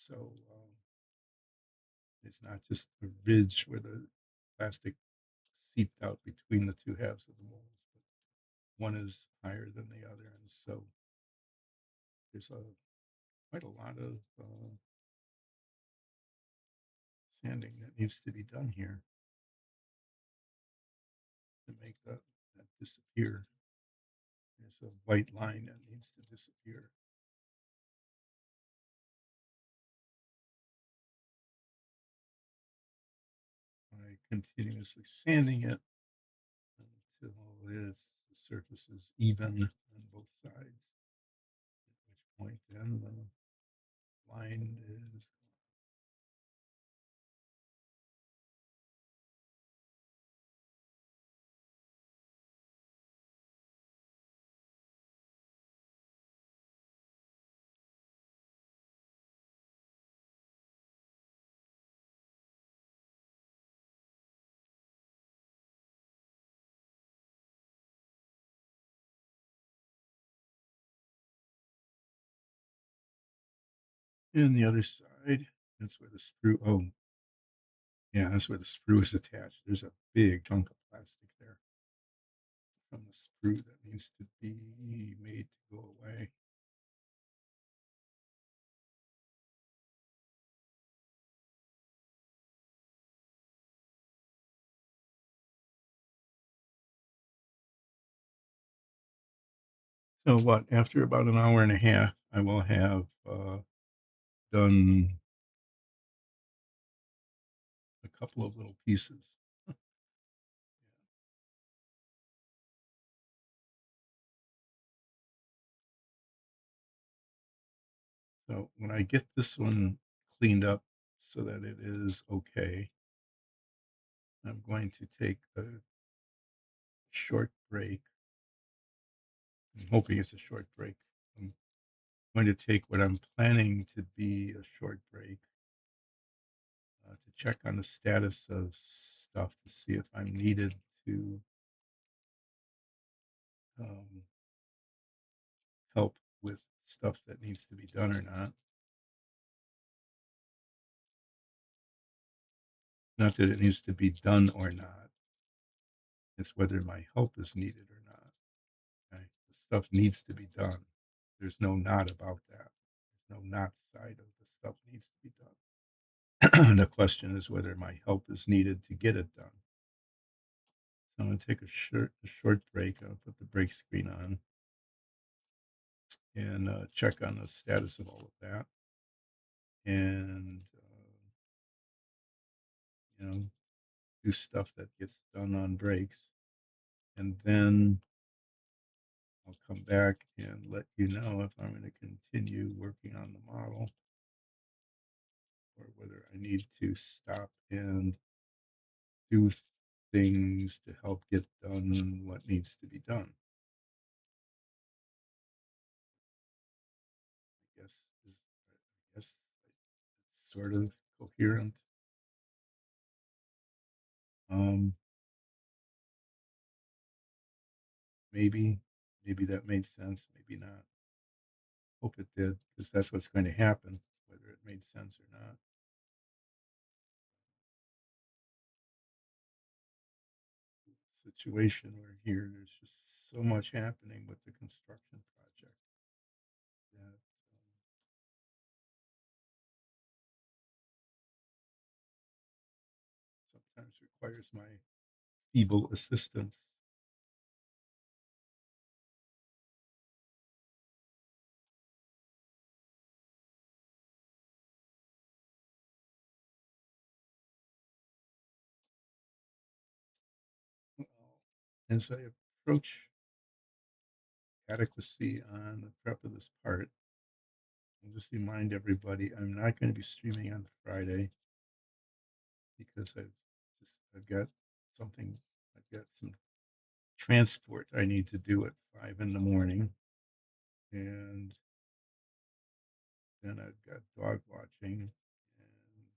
So it's not just a ridge where the plastic seeped out between the two halves of the molds, but one is higher than the other, and so there's quite a lot of sanding that needs to be done here to make that disappear. There's a white line that needs to disappear. By continuously sanding it until the surface is even on both sides, at which point then the line is And the other side, that's where the screw, oh, yeah, that's where the screw is attached. There's a big chunk of plastic there from the screw that needs to be made to go away. So what? After about an hour and a half, I will have done a couple of little pieces. So when I get this one cleaned up so that it is okay, I'm going to take a short break. I'm hoping it's a short break. I'm going to take what I'm planning to be a short break to check on the status of stuff to see if I'm needed to um, help with stuff that needs to be done or not. Not that it needs to be done or not. It's whether my help is needed or not. Okay? The stuff needs to be done. There's no not about that. There's no not side of the stuff needs to be done. The question is whether my help is needed to get it done. So I'm going to take a short break. I'll put the break screen on and check on the status of all of that. And, do stuff that gets done on breaks. And then I'll come back and let you know if I'm going to continue working on the model or whether I need to stop and do things to help get done what needs to be done. I guess I guess it's sort of coherent. Um, maybe that made sense. Maybe not. Hope it did because that's what's going to happen, whether it made sense or not. Situation where here there's just so much happening with the construction project that sometimes requires my feeble assistance. As I approach adequacy on the prep of this part, I'll just remind everybody I'm not going to be streaming on Friday because I've got something I've got some transport I need to do at 5 in the morning, and then I've got dog watching, and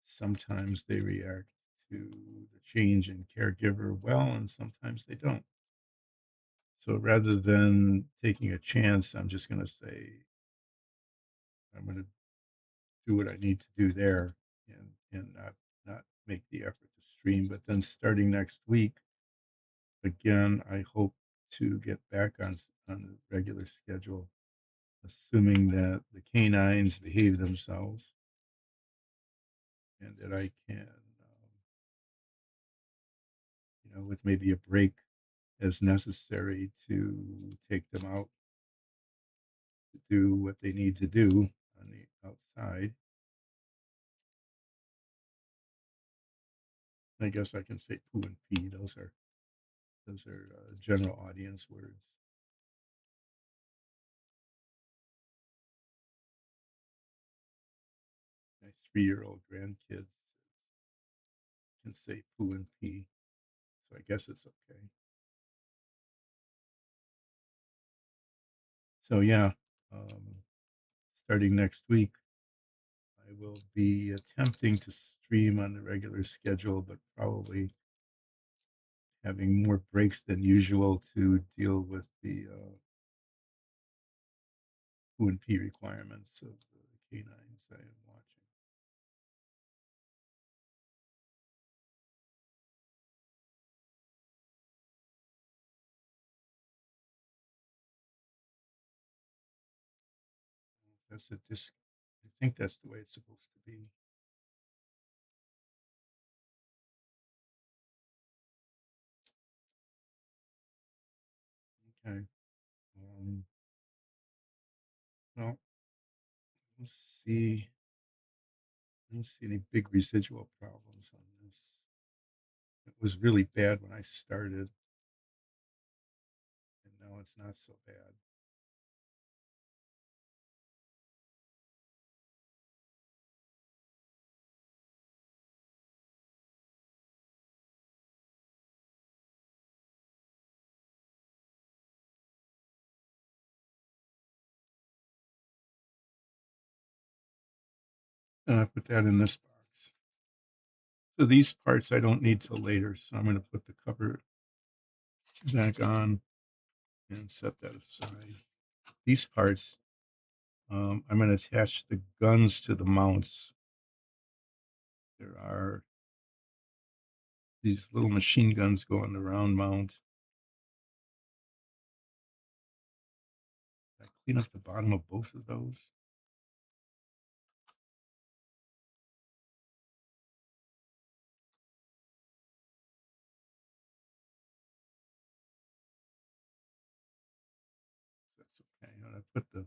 sometimes they react to the change in caregiver well, and sometimes they don't. So rather than taking a chance, I'm just going to say I'm going to do what I need to do there, and not make the effort to stream. But then starting next week, again, I hope to get back on the regular schedule, assuming that the canines behave themselves and that I can, with maybe a break as necessary to take them out to do what they need to do on the outside. I guess I can say poo and pee. Those are general audience words. My 3-year-old grandkids can say poo and pee, so I guess it's okay. So yeah, um, starting next week, I will be attempting to stream on the regular schedule, but probably having more breaks than usual to deal with the poo and pee requirements of the canines I am watching. That's a disc. I think that's the way it's supposed to be. Okay. Um, well, let's see. I don't see any big residual problems on this. It was really bad when I started, and now it's not so bad. And I put that in this box. So these parts I don't need till later, so I'm going to put the cover back on and set that aside. These parts, I'm going to attach the guns to the mounts. There are these little machine guns go on the round mount. I clean up the bottom of both of those. That's okay. And I put the.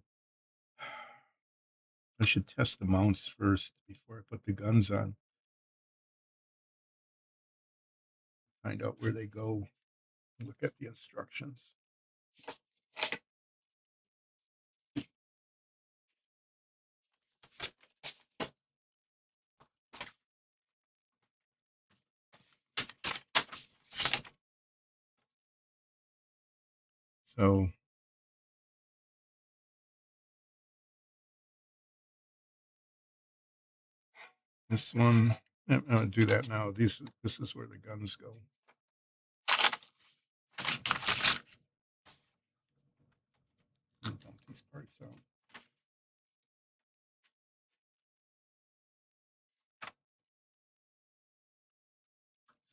I should test the mounts first before I put the guns on. Find out where they go. Look at the instructions. So this one, I'm going to do that now. This is where the guns go. Dump these parts out.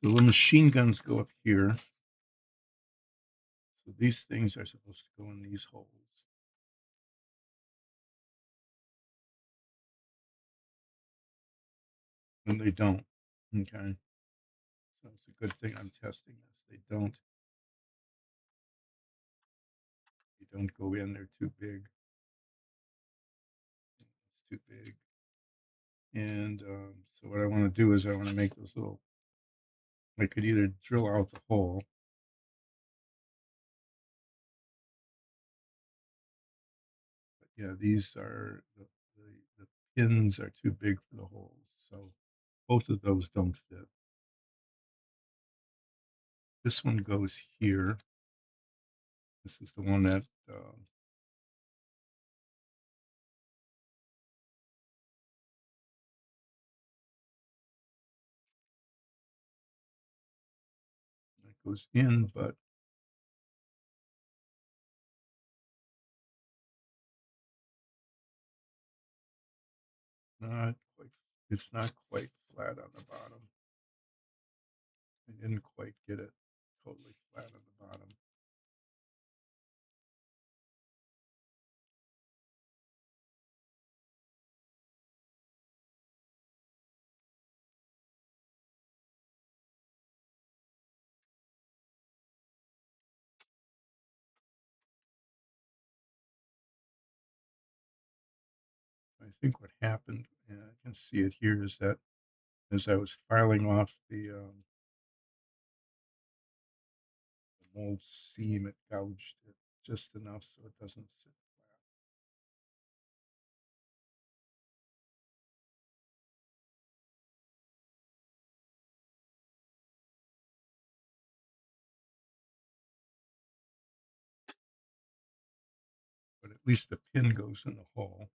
So the machine guns go up here. So these things are supposed to go in these holes. And they don't. Okay. So it's a good thing I'm testing this. They don't go in. They're too big. It's too big. And so what I want to do is I want to make those little. I could either drill out the hole. But yeah, these are the pins are too big for the holes. So both of those don't fit. This one goes here. This is the one that goes in, but not quite. It's not quite flat on the bottom. I didn't quite get it totally flat on the bottom. I think what happened, and I can see it here, is that as I was filing off the mold seam, it gouged it just enough so it doesn't sit flat. But at least the pin goes in the hole.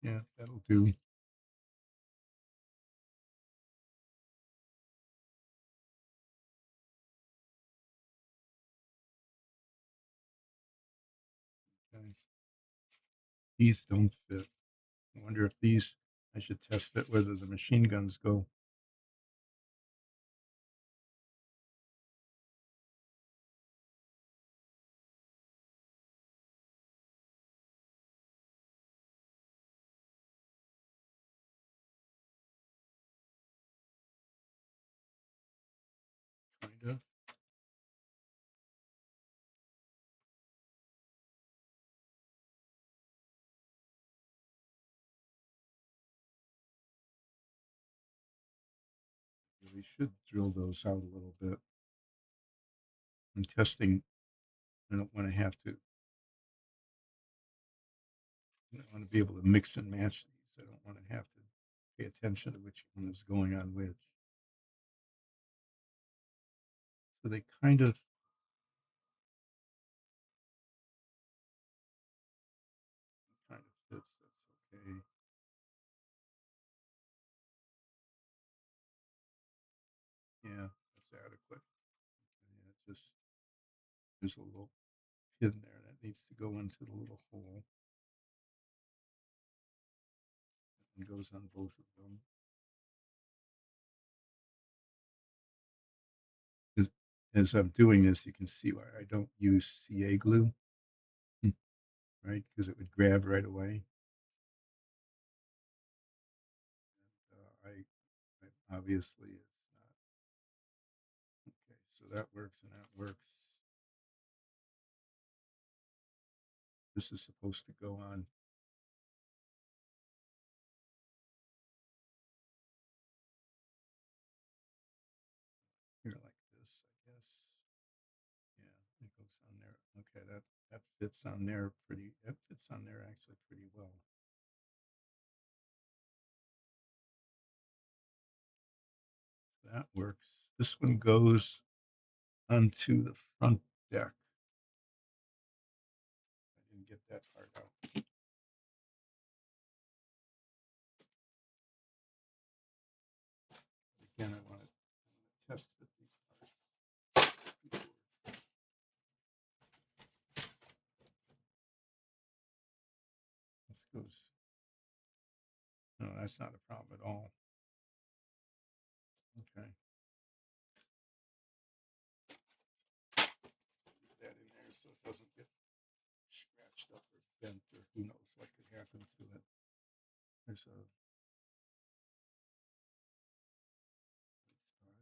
Yeah, that'll do. Okay. These don't fit. I wonder if these, I should test it whether the machine guns go. Kind of. We should drill those out a little bit. I'm testing. I don't want to have to. I want to be able to mix and match these. I don't want to have to pay attention to which one is going on which. So they kind of fits. That's okay. Yeah, that's adequate. Yeah, it's just there's a little pin there that needs to go into the little hole. And goes on both of them. As I'm doing this, you can see why I don't use CA glue, right? Because it would grab right away. I obviously it's not. Okay, so that works and that works. This is supposed to go on here like this, I guess. Yeah, it goes on there. Okay, that fits on there pretty. That fits on there actually pretty well. That works. This one goes onto the front deck. I didn't get that part out. Again, I want to test fit these parts. This goes. No, that's not a problem at all. Okay. Put that in there so it doesn't get scratched up or bent or who knows what could happen to it. There's a spot.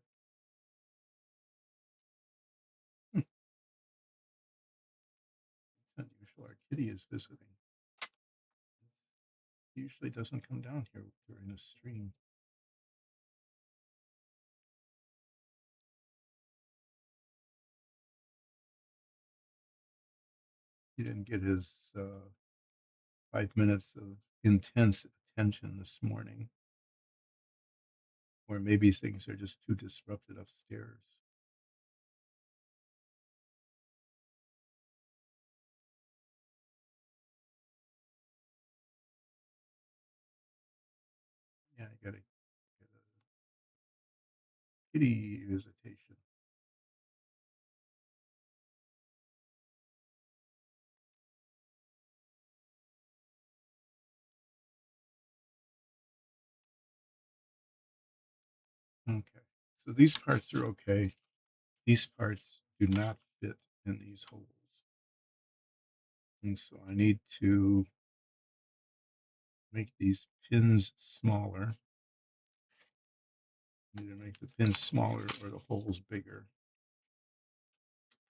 Hmm, it's unusual. Our kitty is visiting. He usually doesn't come down here during the stream. He didn't get his 5 minutes of intense attention this morning, or maybe things are just too disrupted upstairs. Yeah, I got to get a kitty visitation. Okay, so these parts are okay. These parts do not fit in these holes. And so I need to make these pins smaller. Either make the pins smaller or the holes bigger.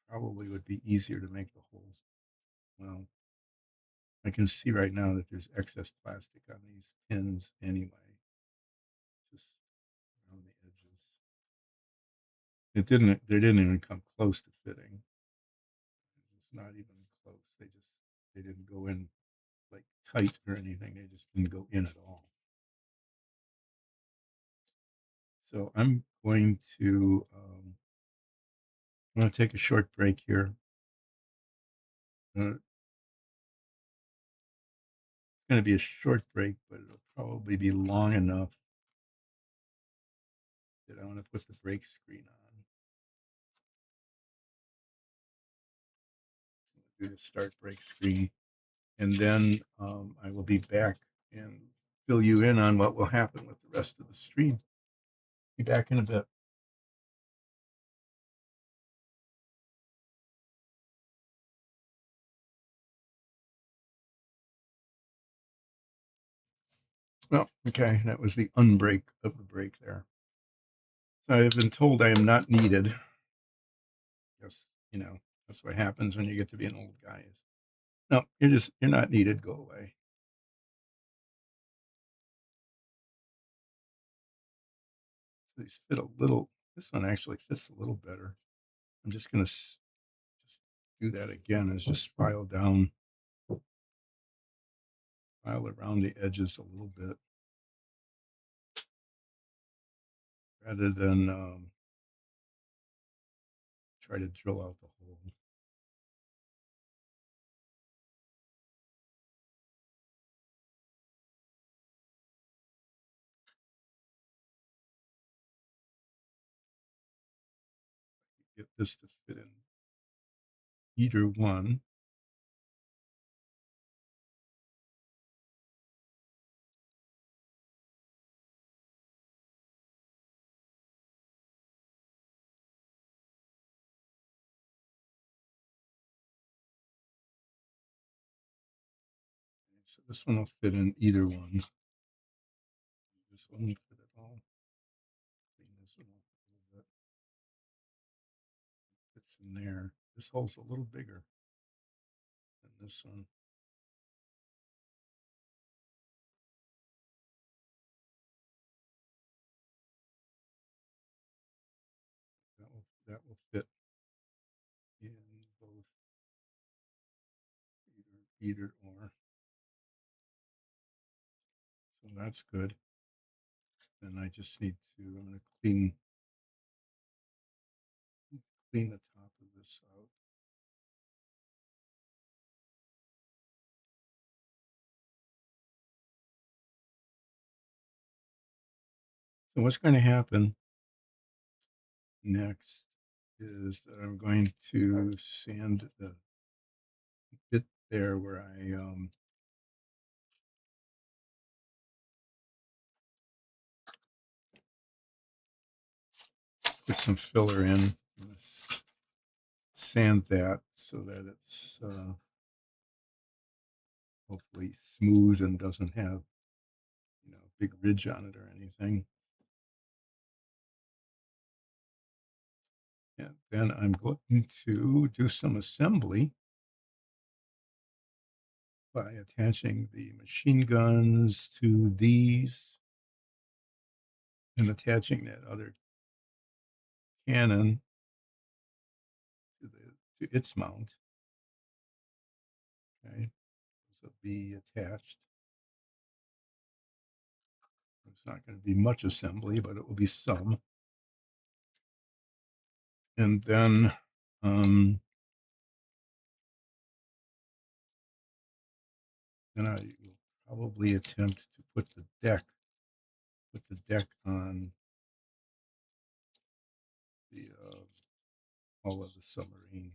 Probably would be easier to make the holes. Well, I can see right now that there's excess plastic on these pins anyway, just around the edges. They didn't even come close to fitting. It's not even close. They didn't go in like tight or anything. They just didn't go in at all. So I'm going to take a short break here. It's gonna be a short break, but it'll probably be long enough that I want to put the break screen on. Do the start break screen, and then I will be back and fill you in on what will happen with the rest of the stream. Be back in a bit. Well, okay, that was the unbreak of the break there. So I have been told I am not needed. Yes, that's what happens when you get to be an old guy. No, you're not needed. Go away. So these fit a little. This one actually fits a little better. I'm just gonna just do that again. Is just file down, file around the edges a little bit, rather than try to drill out the hole. Get this to fit in either one. So this one will fit in either one. This one will fit at all. Clean this one up a little bit. Fits in there. This hole's a little bigger than this one. That will fit in both, either or. So that's good. And I just need to. I'm going to clean the top of this out. So what's going to happen next is that I'm going to sand the bit there where I put some filler in. Sand that so that it's hopefully smooth and doesn't have big ridge on it or anything. And then I'm going to do some assembly by attaching the machine guns to these and attaching that other cannon to its mount. Okay, so be attached. It's not going to be much assembly, but it will be some. And then then I will probably attempt to put the deck on the hull of the submarine.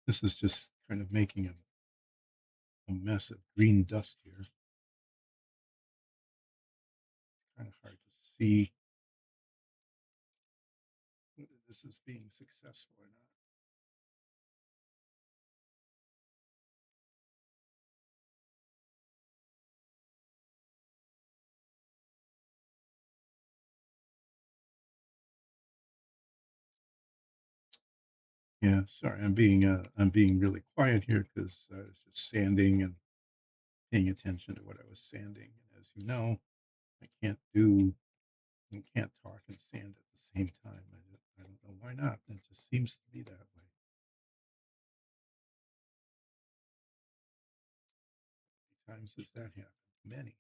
This is just kind of making a mess of green dust here. It's kind of hard to see whether this is being successful or not. Yeah, sorry, I'm being really quiet here because I was just sanding and paying attention to what I was sanding. And as you know, I can't do I can't talk and sand at the same time. I don't know why not. It just seems to be that way. How many times does that happen? Many.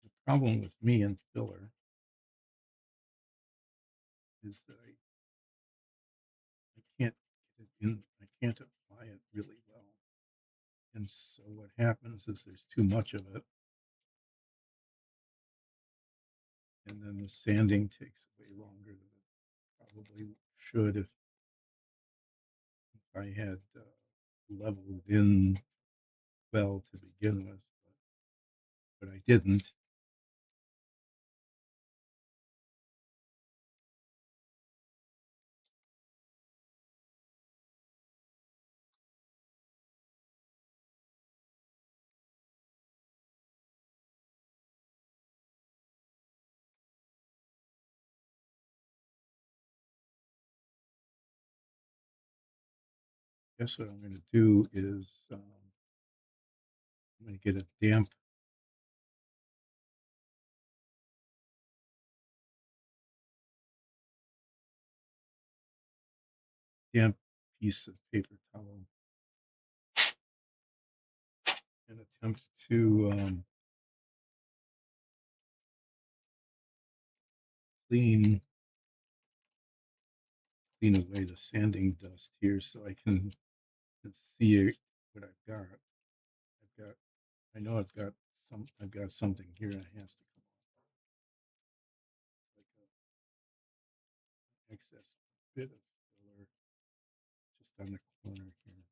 The problem with me and filler is that I can't get it in. I can't apply it really well. And so what happens is there's too much of it, and then the sanding takes way longer than it probably should if I had leveled in well to begin with, but I didn't. Guess what I'm going to do is I'm going to get a damp piece of paper towel and attempt to clean clean away the sanding dust here so I can see what I've got. I've got I know I've got something here that has to come off, like an excess bit of filler just on the corner here.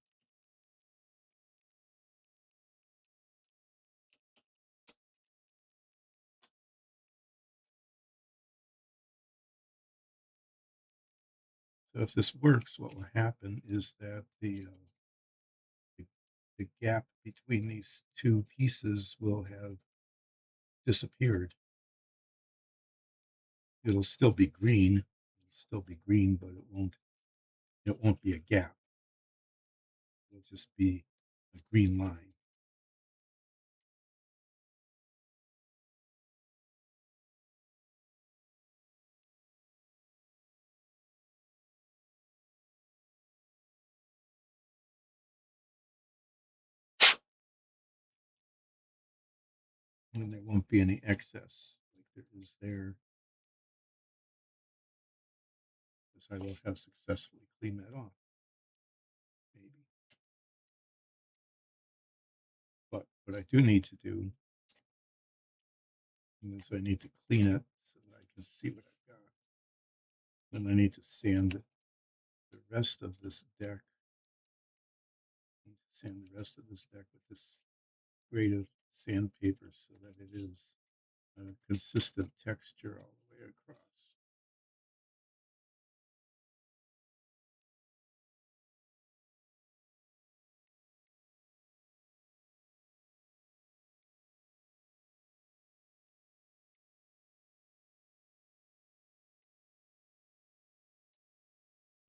So if this works, what will happen is that the, the gap between these two pieces will have disappeared. It'll still be green, but it won't be a gap. It'll just be a green line. And there won't be any excess like there is there, because I will have successfully cleaned that off, maybe. But what I do need to do is I need to clean it so that I can see what I've got. Then I need to sand the rest of this deck. I need to sand the rest of this deck with this grade of sandpaper so that it is a consistent texture all the way across.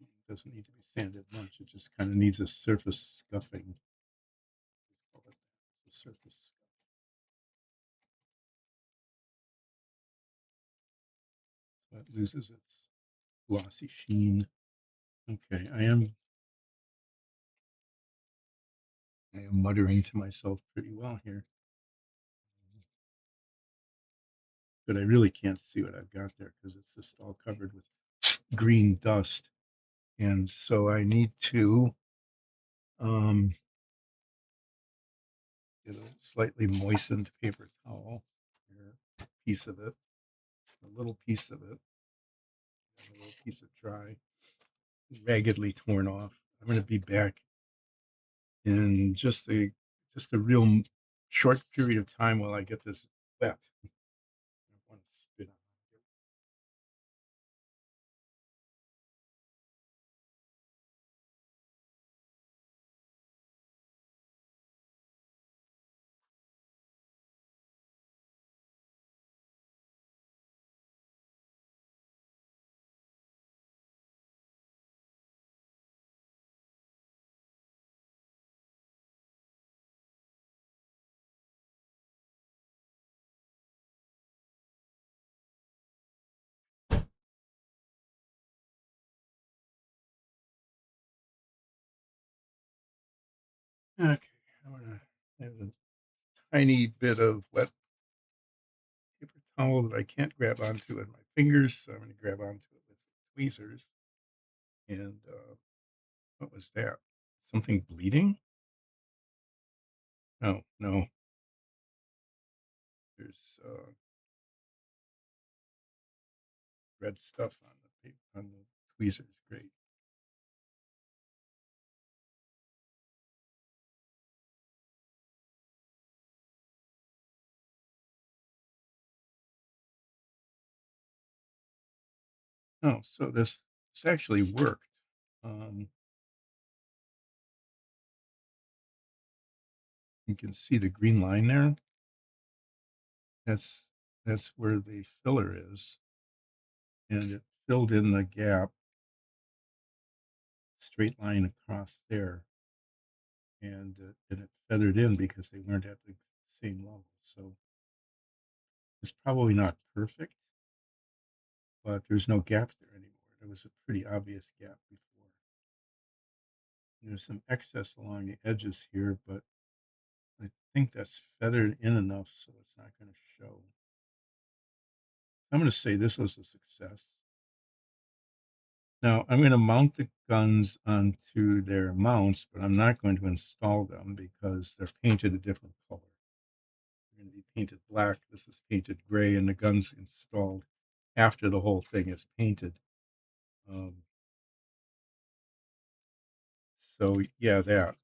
It doesn't need to be sanded much. It just kind of needs a surface scuffing. Let's call it a surface scuff. So it loses its glossy sheen. Okay, I am muttering to myself pretty well here, but I really can't see what I've got there because it's just all covered with green dust. And so I need to Um, get a slightly moistened paper towel, here, piece of it, a little piece of it, and a little piece of dry, raggedly torn off. I'm going to be back in just a real short period of time while I get this wet. I want to spit on it. Okay, I'm going to have a tiny bit of wet paper towel that I can't grab onto with my fingers, so I'm going to grab onto it with tweezers. And what was that? Something bleeding? No, no. There's red stuff on the paper, on the tweezers. Great. Oh, so this actually worked. Um, you can see the green line there. That's that's where the filler is, and it filled in the gap, straight line across there, and it feathered in because they weren't at the same level. So it's probably not perfect, but there's no gap there anymore. There was a pretty obvious gap before. There's some excess along the edges here, but I think that's feathered in enough so it's not going to show. I'm going to say this was a success. Now I'm going to mount the guns onto their mounts, but I'm not going to install them because they're painted a different color. They're going to be painted black. This is painted gray, and the gun's installed after the whole thing is painted. Um, so yeah, that.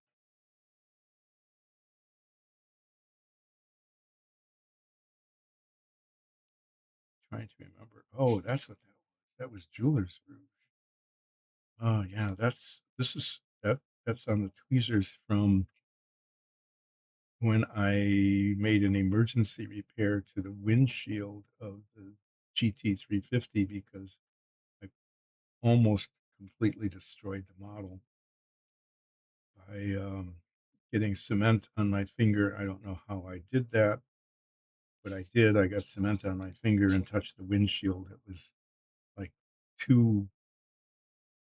Trying to remember. Oh, that's what that was. That was Jeweler's Rouge. Oh yeah, that's on the tweezers from when I made an emergency repair to the windshield of the GT350 because I almost completely destroyed the model by getting cement on my finger. I don't know how I did that, but I did. I got cement on my finger and touched the windshield. It was like two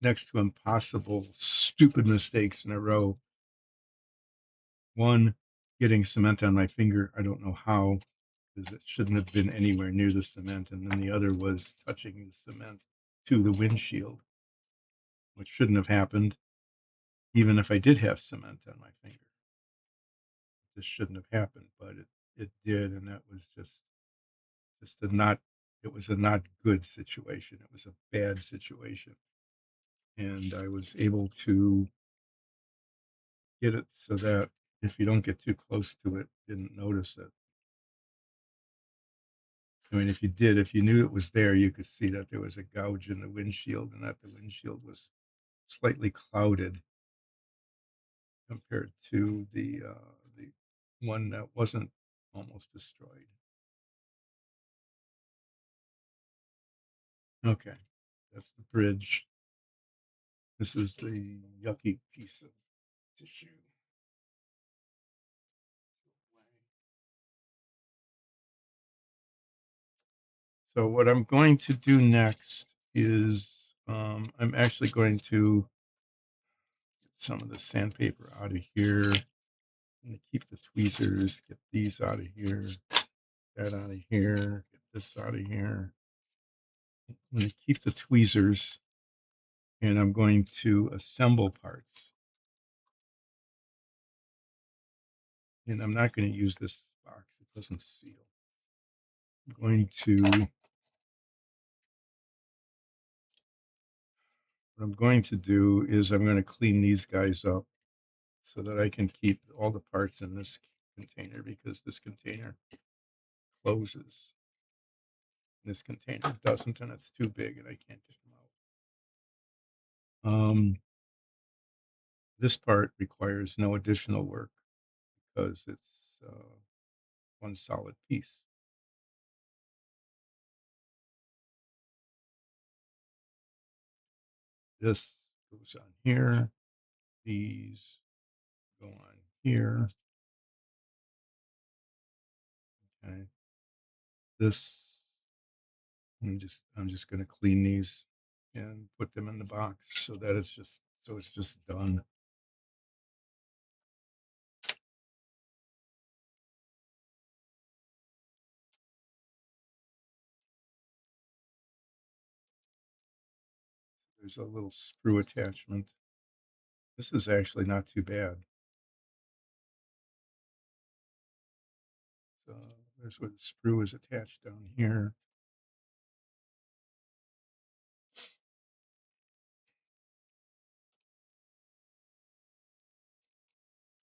next to impossible, stupid mistakes in a row. One, getting cement on my finger. I don't know how, because it shouldn't have been anywhere near the cement. And then the other was touching the cement to the windshield, which shouldn't have happened, even if I did have cement on my finger. This shouldn't have happened, but it did. And that was just a not, it was a not good situation. It was a bad situation. And I was able to get it so that if you don't get too close to it, didn't notice it. I mean, if you did, if you knew it was there, you could see that there was a gouge in the windshield and that the windshield was slightly clouded compared to the one that wasn't almost destroyed. Okay, that's the bridge. This is the yucky piece of tissue. So what I'm going to do next is I'm actually going to get some of the sandpaper out of here. I'm going to keep the tweezers, get these out of here, that out of here, get this out of here. I'm going to keep the tweezers and I'm going to assemble parts. and I'm not going to use this box. It doesn't seal. I'm going to, what I'm going to do is I'm going to clean these guys up so that I can keep all the parts in this container because this container closes. This container doesn't, and it's too big, and I can't get them out. This part requires no additional work because it's one solid piece. This goes on here. These go on here. Okay. This I'm just going to clean these and put them in the box so that it's just done. There's a little sprue attachment. This is actually not too bad. So there's where the sprue is attached down here.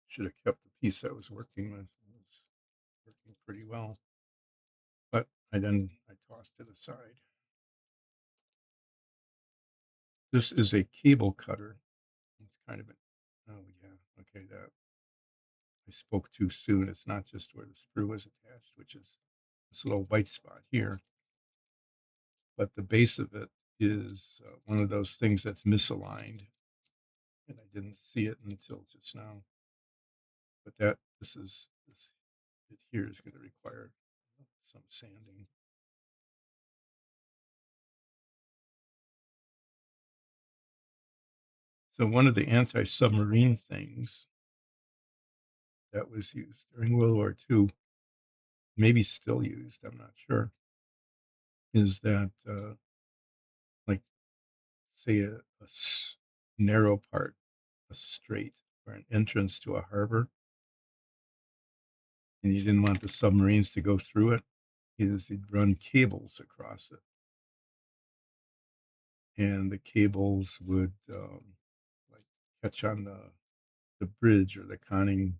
Should have kept the piece I was working with. It was working pretty well. But I tossed it aside. This is a cable cutter. It's kind of oh yeah, okay, that I spoke too soon. It's not just where the sprue is attached, which is this little white spot here, but the base of it is one of those things that's misaligned, and I didn't see it until just now. But this it here is going to require some sanding. So one of the anti-submarine things that was used during World War II, maybe still used, I'm not sure, is that like say narrow part, a strait or an entrance to a harbor, and you didn't want the submarines to go through it, is you'd run cables across it, and the cables would like catch on the bridge or the conning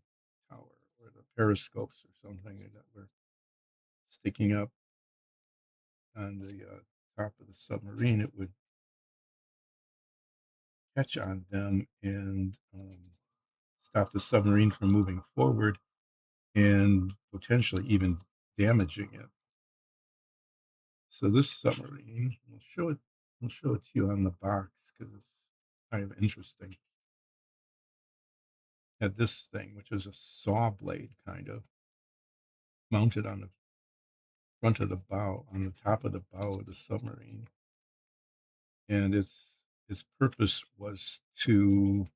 tower or the periscopes or something that were sticking up on the top of the submarine. It would catch on them and stop the submarine from moving forward and potentially even damaging it. So this submarine, we'll show it to you on the box because it's kind of interesting. Had this thing, which is a saw blade kind of, mounted on the front of the bow, on the top of the bow of the submarine. And its purpose was to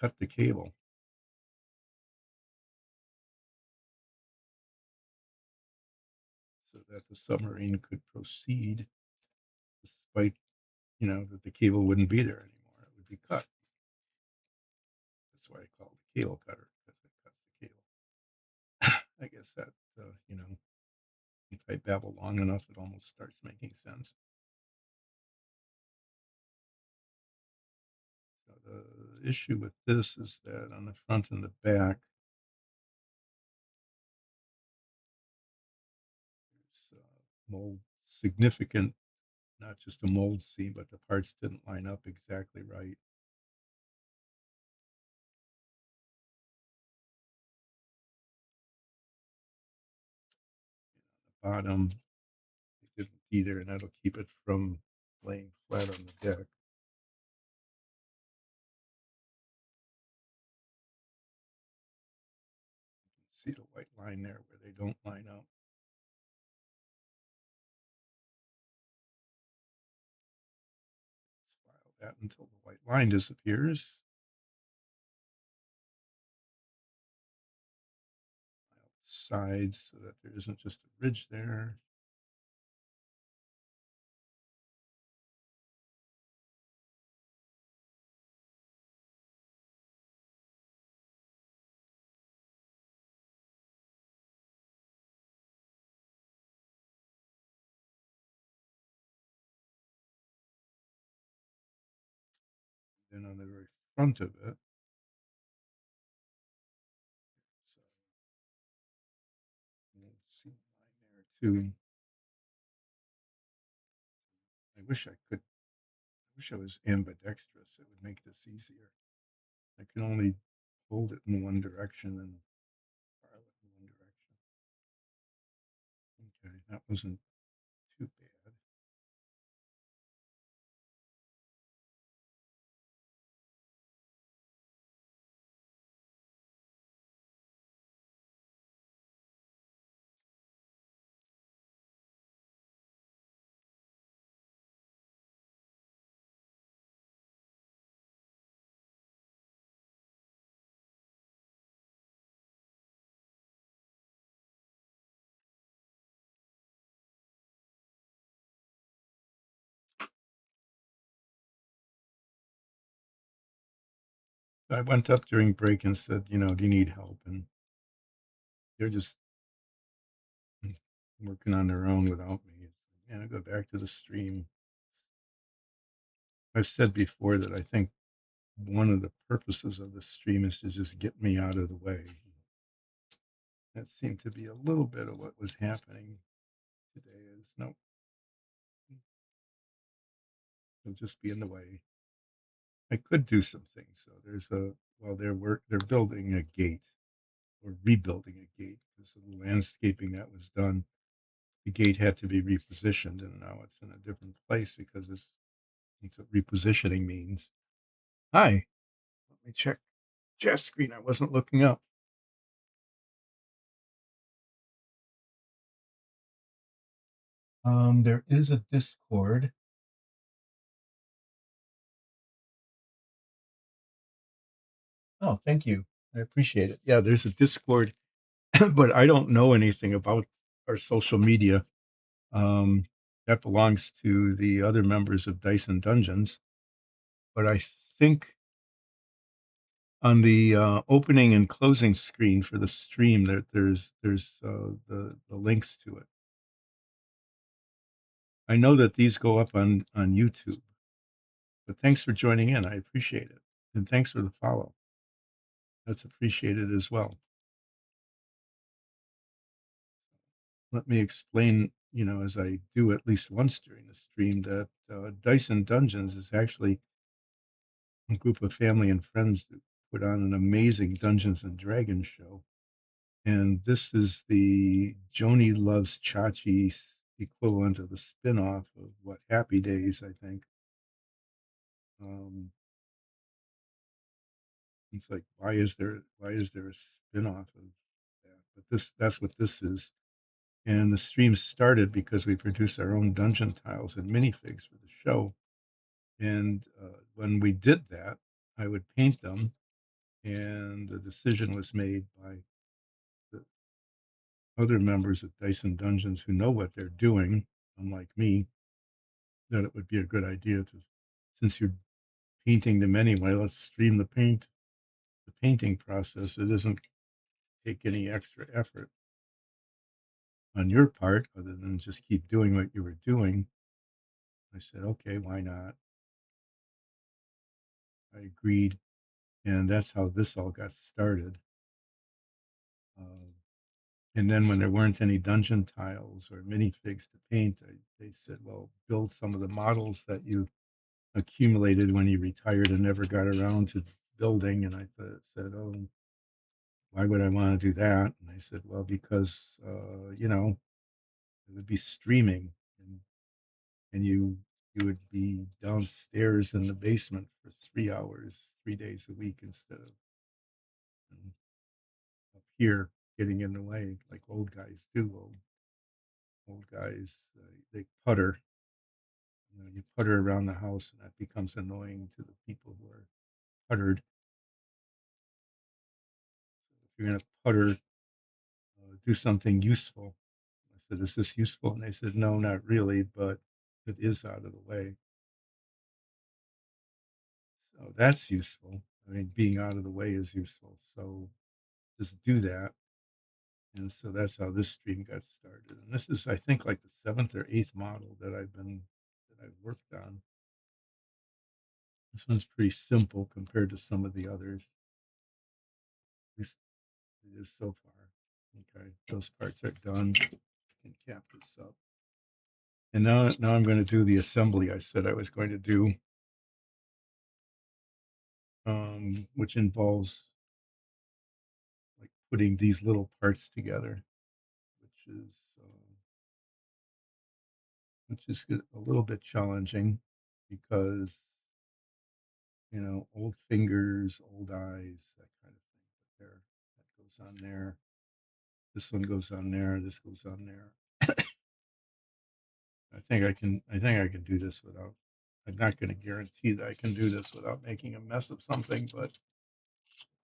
cut the cable so that the submarine could proceed despite, that the cable wouldn't be there anymore. It would be cut. That's why I call it the cable cutter, because it cuts the cable. I guess that, if I babble long enough, it almost starts making sense. So the issue with this is that on the front and the back, there's mold significant, not just a mold seam, but the parts didn't line up exactly right. The bottom, it didn't either, and that'll keep it from laying flat on the deck. See the white line there where they don't line up. Let's file that until the white line disappears. File the sides so that there isn't just a ridge there. Then on the very front of it, so you'll see mine there too. I wish I could. I wish I was ambidextrous. It would make this easier. I can only hold it in one direction and file it in one direction. Okay, that wasn't too bad. I went up during break and said, do you need help? And they're just working on their own without me. And I go back to the stream. I've said before that I think one of the purposes of the stream is to just get me out of the way. That seemed to be a little bit of what was happening today. Is no, it'll just be in the way. I could do some things. So there's a while they're building a gate or rebuilding a gate because of the landscaping that was done. The gate had to be repositioned, and now it's in a different place because it's what repositioning means. Hi, let me check chat screen. I wasn't looking up. There is a Discord. Oh, thank you. I appreciate it. Yeah, there's a Discord, but I don't know anything about our social media. Um, that belongs to the other members of Dyson Dungeons. But I think on the opening and closing screen for the stream, there's the links to it. I know that these go up on YouTube. But thanks for joining in. I appreciate it, and thanks for the follow. That's appreciated as well. Let me explain, as I do at least once during the stream, that Dyson Dungeons is actually a group of family and friends that put on an amazing Dungeons and Dragons show. And this is the Joni Loves Chachi equivalent of the spinoff of what Happy Days, I think. Um, it's like why is there a spinoff of that? But that's what this is. And the stream started because we produced our own dungeon tiles and minifigs for the show. And when we did that, I would paint them, and the decision was made by the other members of Dyson Dungeons who know what they're doing, unlike me, that it would be a good idea to, since you're painting them anyway, let's stream the painting process. It doesn't take any extra effort on your part other than just keep doing what you were doing. I said, okay, why not? I agreed, and that's how this all got started. Uh, and then when there weren't any dungeon tiles or minifigs to paint, they said, "Well, build some of the models that you accumulated when you retired and never got around to building." And I said, "Oh, why would I want to do that?" And they said, "Well, because it would be streaming, and you would be downstairs in the basement for 3 hours, 3 days a week instead of um, up here getting in the way like old guys do. Old guys, they putter. You putter around the house, and that becomes annoying to the people who are puttered. So if you're going to putter, do something useful. I said, "Is this useful?" And they said, "No, not really, but it is out of the way." So that's useful. I mean, being out of the way is useful. So just do that. And so that's how this stream got started. And this is, I think, like the seventh or eighth model that I've worked on. This one's pretty simple compared to some of the others. At least it is so far. Okay, those parts are done. Can cap this up. And now I'm going to do the assembly I said I was going to do, which involves like putting these little parts together, which is uh, which is a little bit challenging because old fingers, old eyes, that kind of thing. But there, that goes on there. This one goes on there. This goes on there. I think I can do this without. I'm not going to guarantee that I can do this without making a mess of something, but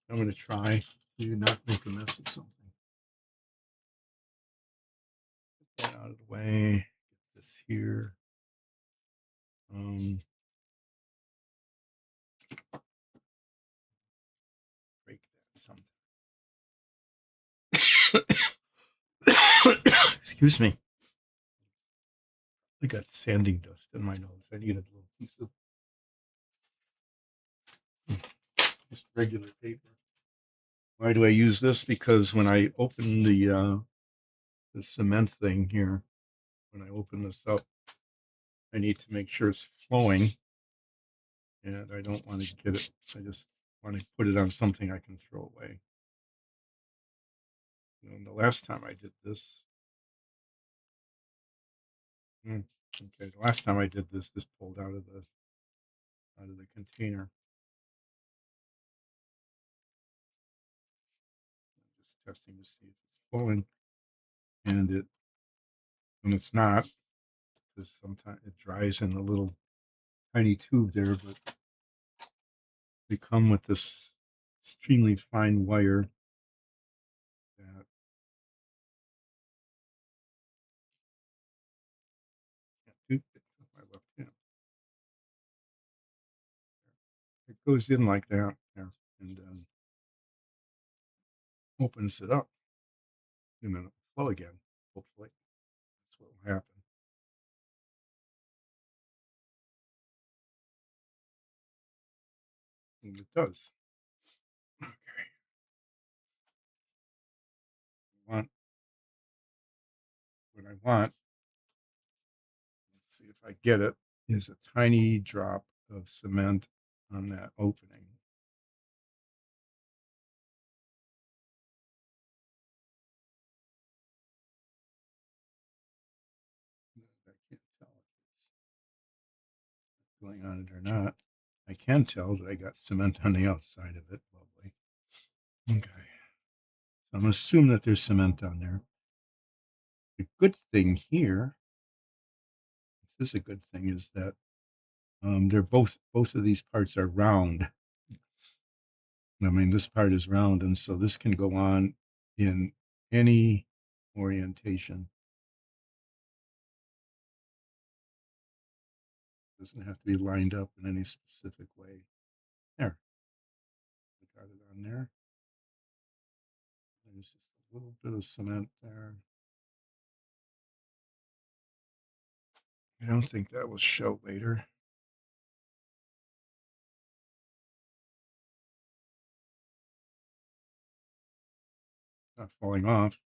I'm going to try to not make a mess of something. Get that out of the way. Get this here. Um, Break that sometime. Excuse me. I got sanding dust in my nose. I need a little piece of just regular paper. Why do I use this? Because when I open the cement thing here, when I open this up, I need to make sure it's flowing, and I don't want to get it. I just want to put it on something I can throw away. And the last time I did this, okay, the last time I did this, this pulled out of the container. I'm just testing to see if it's flowing, and it's not, because sometimes it dries in a little tiny tube there, but they come with this extremely fine wire that can't do things with my left hand. It goes in like that there, and then opens it up, and then it'll flow again. Hopefully, that's what will happen. And it does. Okay. Want what I want. Let's see if I get it. Is a tiny drop of cement on that opening. I can't tell if it's going on it or not. I can tell that I got cement on the outside of it. Lovely. Okay. So I'm going to assume that there's cement on there. The good thing here, this is a good thing, is that they're both of these parts are round. I mean, this part is round, and so this can go on in any orientation. It doesn't have to be lined up in any specific way. There, I got it on there. There's just a little bit of cement there. I don't think that will show later. Not falling off,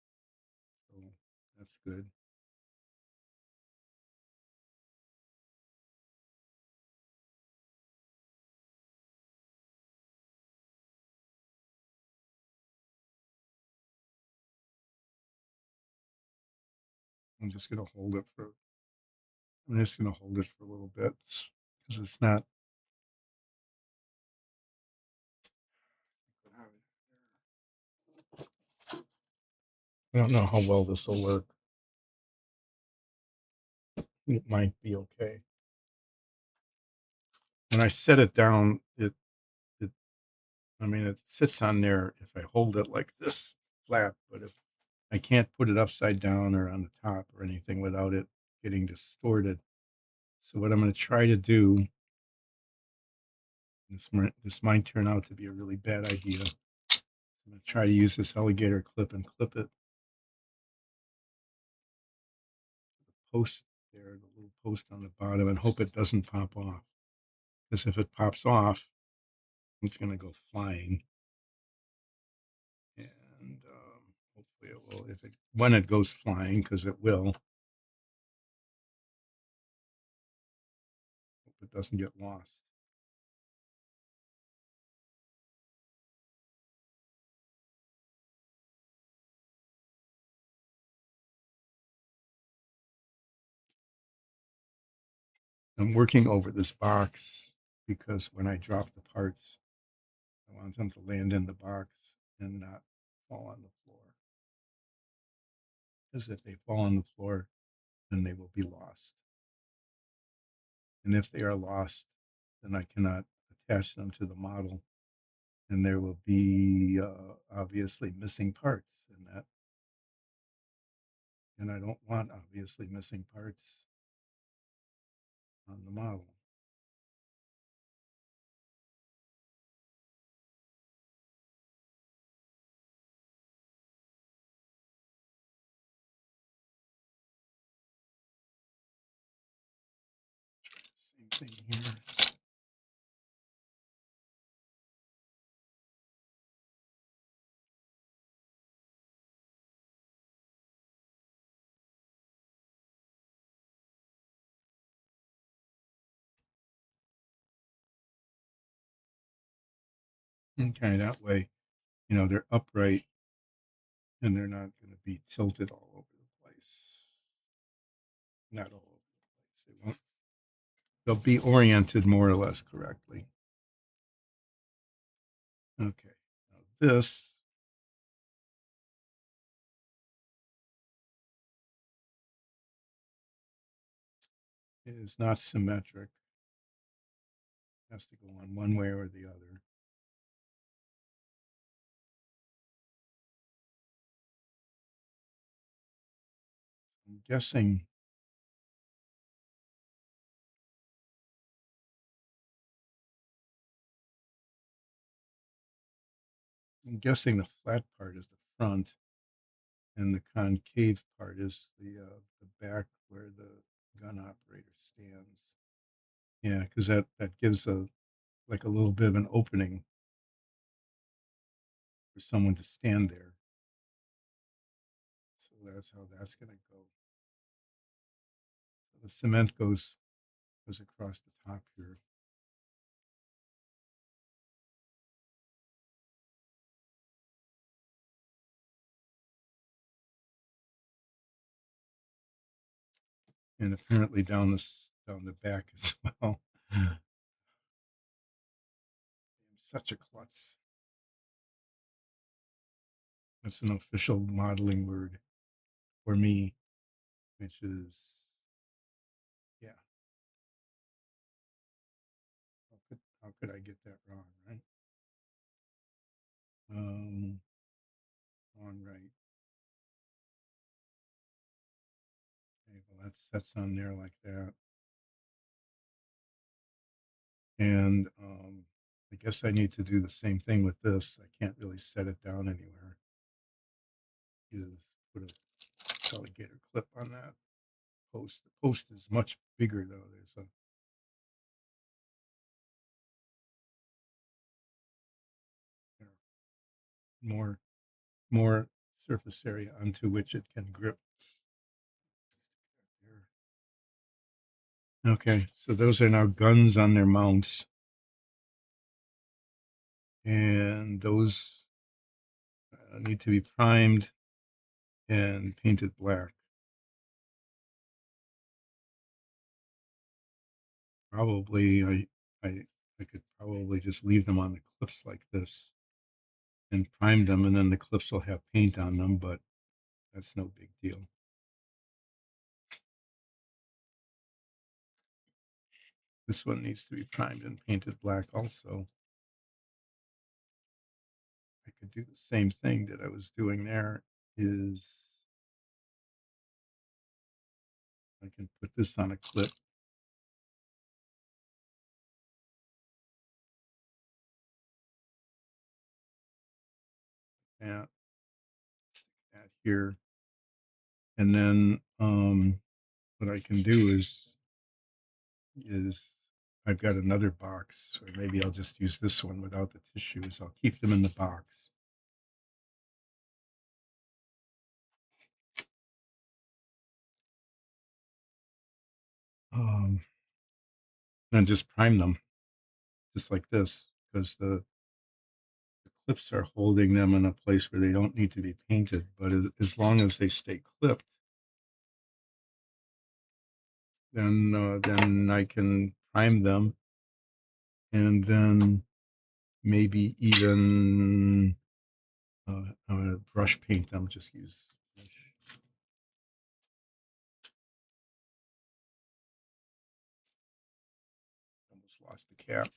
so that's good. I'm just going to hold it for. I'm just going to hold it for a little bit because it's not. I don't know how well this will work. It might be okay. When I set it down, it I mean it sits on there if I hold it like this flat, but if I can't put it upside down or on the top or anything without it getting distorted. So what I'm going to try to do, this might turn out to be a really bad idea. I'm going to try to use this alligator clip and clip it to the post there, the little post on the bottom, and hope it doesn't pop off. because if it pops off, it's going to go flying. And hopefully it will, if it, when it goes flying, because it will, hope it doesn't get lost. I'm working over this box because when I drop the parts, I want them to land in the box and not fall on the floor. Because if they fall on the floor, then they will be lost. And if they are lost, then I cannot attach them to the model, and there will be obviously missing parts in that. And I don't want obviously missing parts on the model. Same thing here. Okay, that way, they're upright and they're not going to be tilted all over the place. Not all over the place. They won't. They'll be oriented more or less correctly. Okay. Now this is not symmetric. It has to go on one way or the other. I'm guessing the flat part is the front, and the concave part is the back where the gun operator stands. Yeah, because that gives like a little bit of an opening for someone to stand there. So that's how that's going to go. So the cement goes across the top here. And apparently down the back as well. I'm such a klutz. That's an official modeling word for me, which is, yeah. How could I get that wrong, right? On right. Okay, well that's on there like that, and I guess I need to do the same thing with this. I can't really set it down anywhere. Is put a alligator clip on that post. The post is much bigger though. There's more more surface area onto which it can grip. Okay, so those are now guns on their mounts, and those need to be primed and painted black. Probably, I could probably just leave them on the clips like this and prime them, and then the clips will have paint on them, but that's no big deal. This one needs to be primed and painted black also. I could do the same thing that I was doing there. Is I can put this on a clip. Yeah, that here, and then what I can do is I've got another box, or maybe I'll just use this one without the tissues. I'll keep them in the box. Um, and just prime them just like this, because the clips are holding them in a place where they don't need to be painted. But as long as they stay clipped, then I can prime them, and then maybe even brush paint them. Just use brush. Almost lost the cap.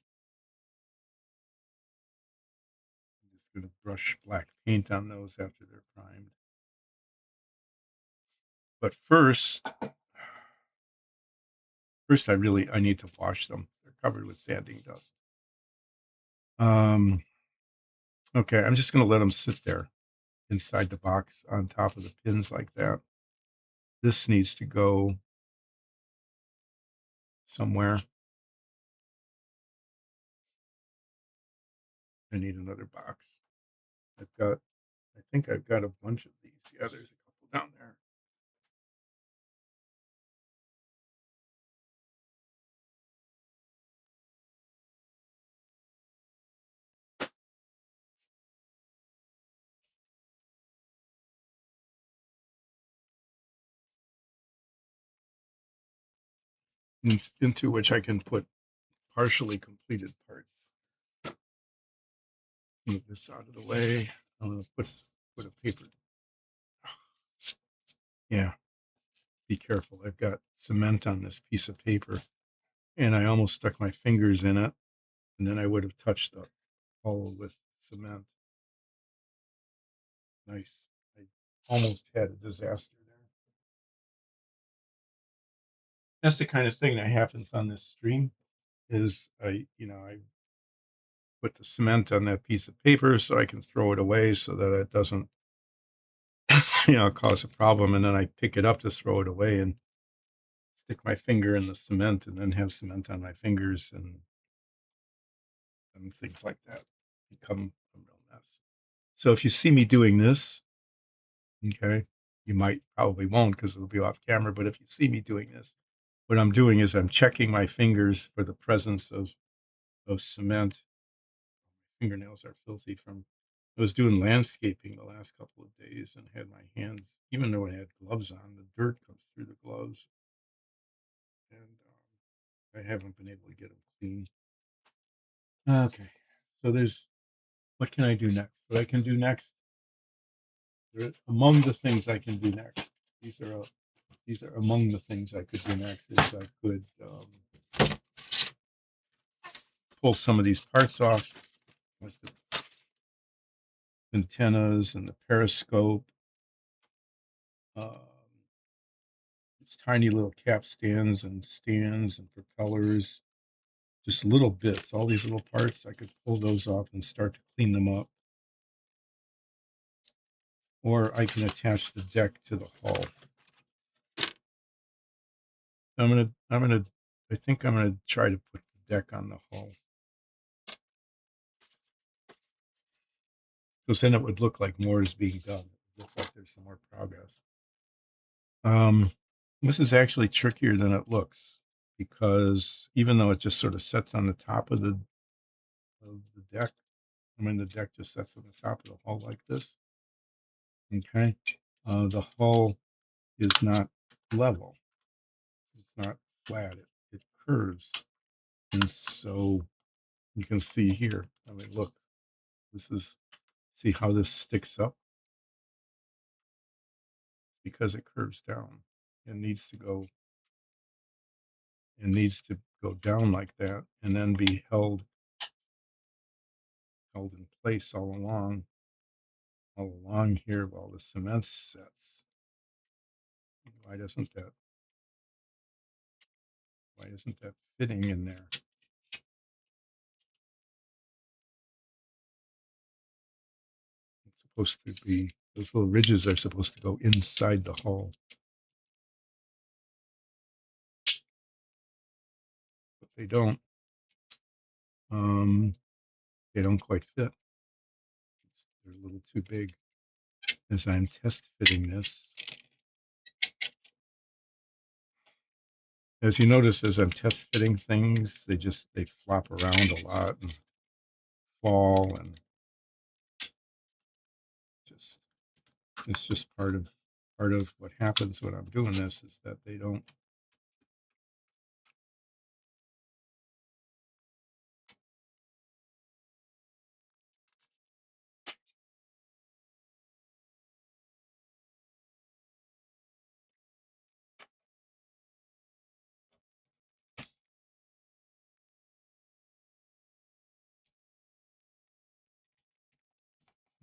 I'm just going to brush black paint on those after they're primed. But first I need to wash them. They're covered with sanding dust. Okay, I'm just going to let them sit there inside the box on top of the pins like that. This needs to go somewhere. I need another box. I think I've got a bunch of these. Yeah, there's a couple down there. Into which I can put partially completed parts. Move this out of the way. I'm going to put a paper. Yeah, be careful. I've got cement on this piece of paper, and I almost stuck my fingers in it, and then I would have touched the hole with cement. Nice. I almost had a disaster there. That's the kind of thing that happens on this stream. Is I put the cement on that piece of paper so I can throw it away so that it doesn't cause a problem, and then I pick it up to throw it away and stick my finger in the cement and then have cement on my fingers and things like that become a real mess. So if you see me doing this, okay, you might probably won't because it'll be off camera, but if you see me doing this, what I'm doing is I'm checking my fingers for the presence of cement. Fingernails are filthy from I was doing landscaping the last couple of days and had my hands, even though I had gloves on, the dirt comes through the gloves, and I haven't been able to get them clean. Okay, so there's what can I do next? What I can do next? Among the things I can do next, these are these are among the things I could do next. Is I could pull some of these parts off, like the antennas and the periscope. Um, it's tiny little stands and propellers, just little bits. All these little parts, I could pull those off and start to clean them up. Or I can attach the deck to the hull. I think I'm gonna try to put the deck on the hull, because then it would look like more is being done. It would look like there's some more progress. Um, this is actually trickier than it looks, because even though it just sort of sets on the top of the deck, the deck just sets on the top of the hull like this. Okay, the hull is not level. It's not flat. It curves, and so you can see here. Look, this is see how this sticks up because it curves down. It needs to go. It needs to go down like that, and then be held in place all along here while the cement sets. Why doesn't that? Why isn't that fitting in there? It's supposed to be. Those little ridges are supposed to go inside the hull, but they don't. um, they don't quite fit. They're a little too big. As I'm test fitting this, as you notice, as I'm test fitting things, they flop around a lot and fall, and just it's just part of what happens when I'm doing this is that they don't.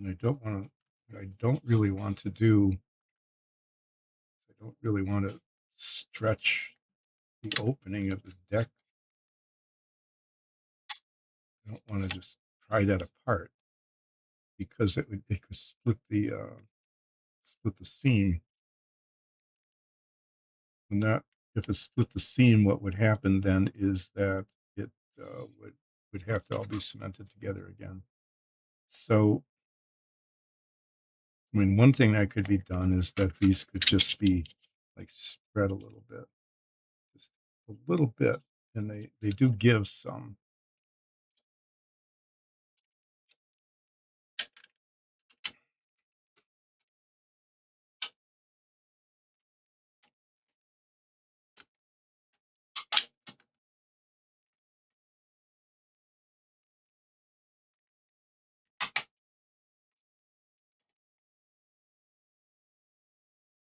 And I don't want to. I don't really want to do. I don't really want to stretch the opening of the deck. I don't want to just pry that apart because it could split the seam. And that if it split the seam, what would happen then is that it would have to all be cemented together again. So, I mean, one thing that could be done is that these could just be like spread a little bit, just a little bit, and they do give some.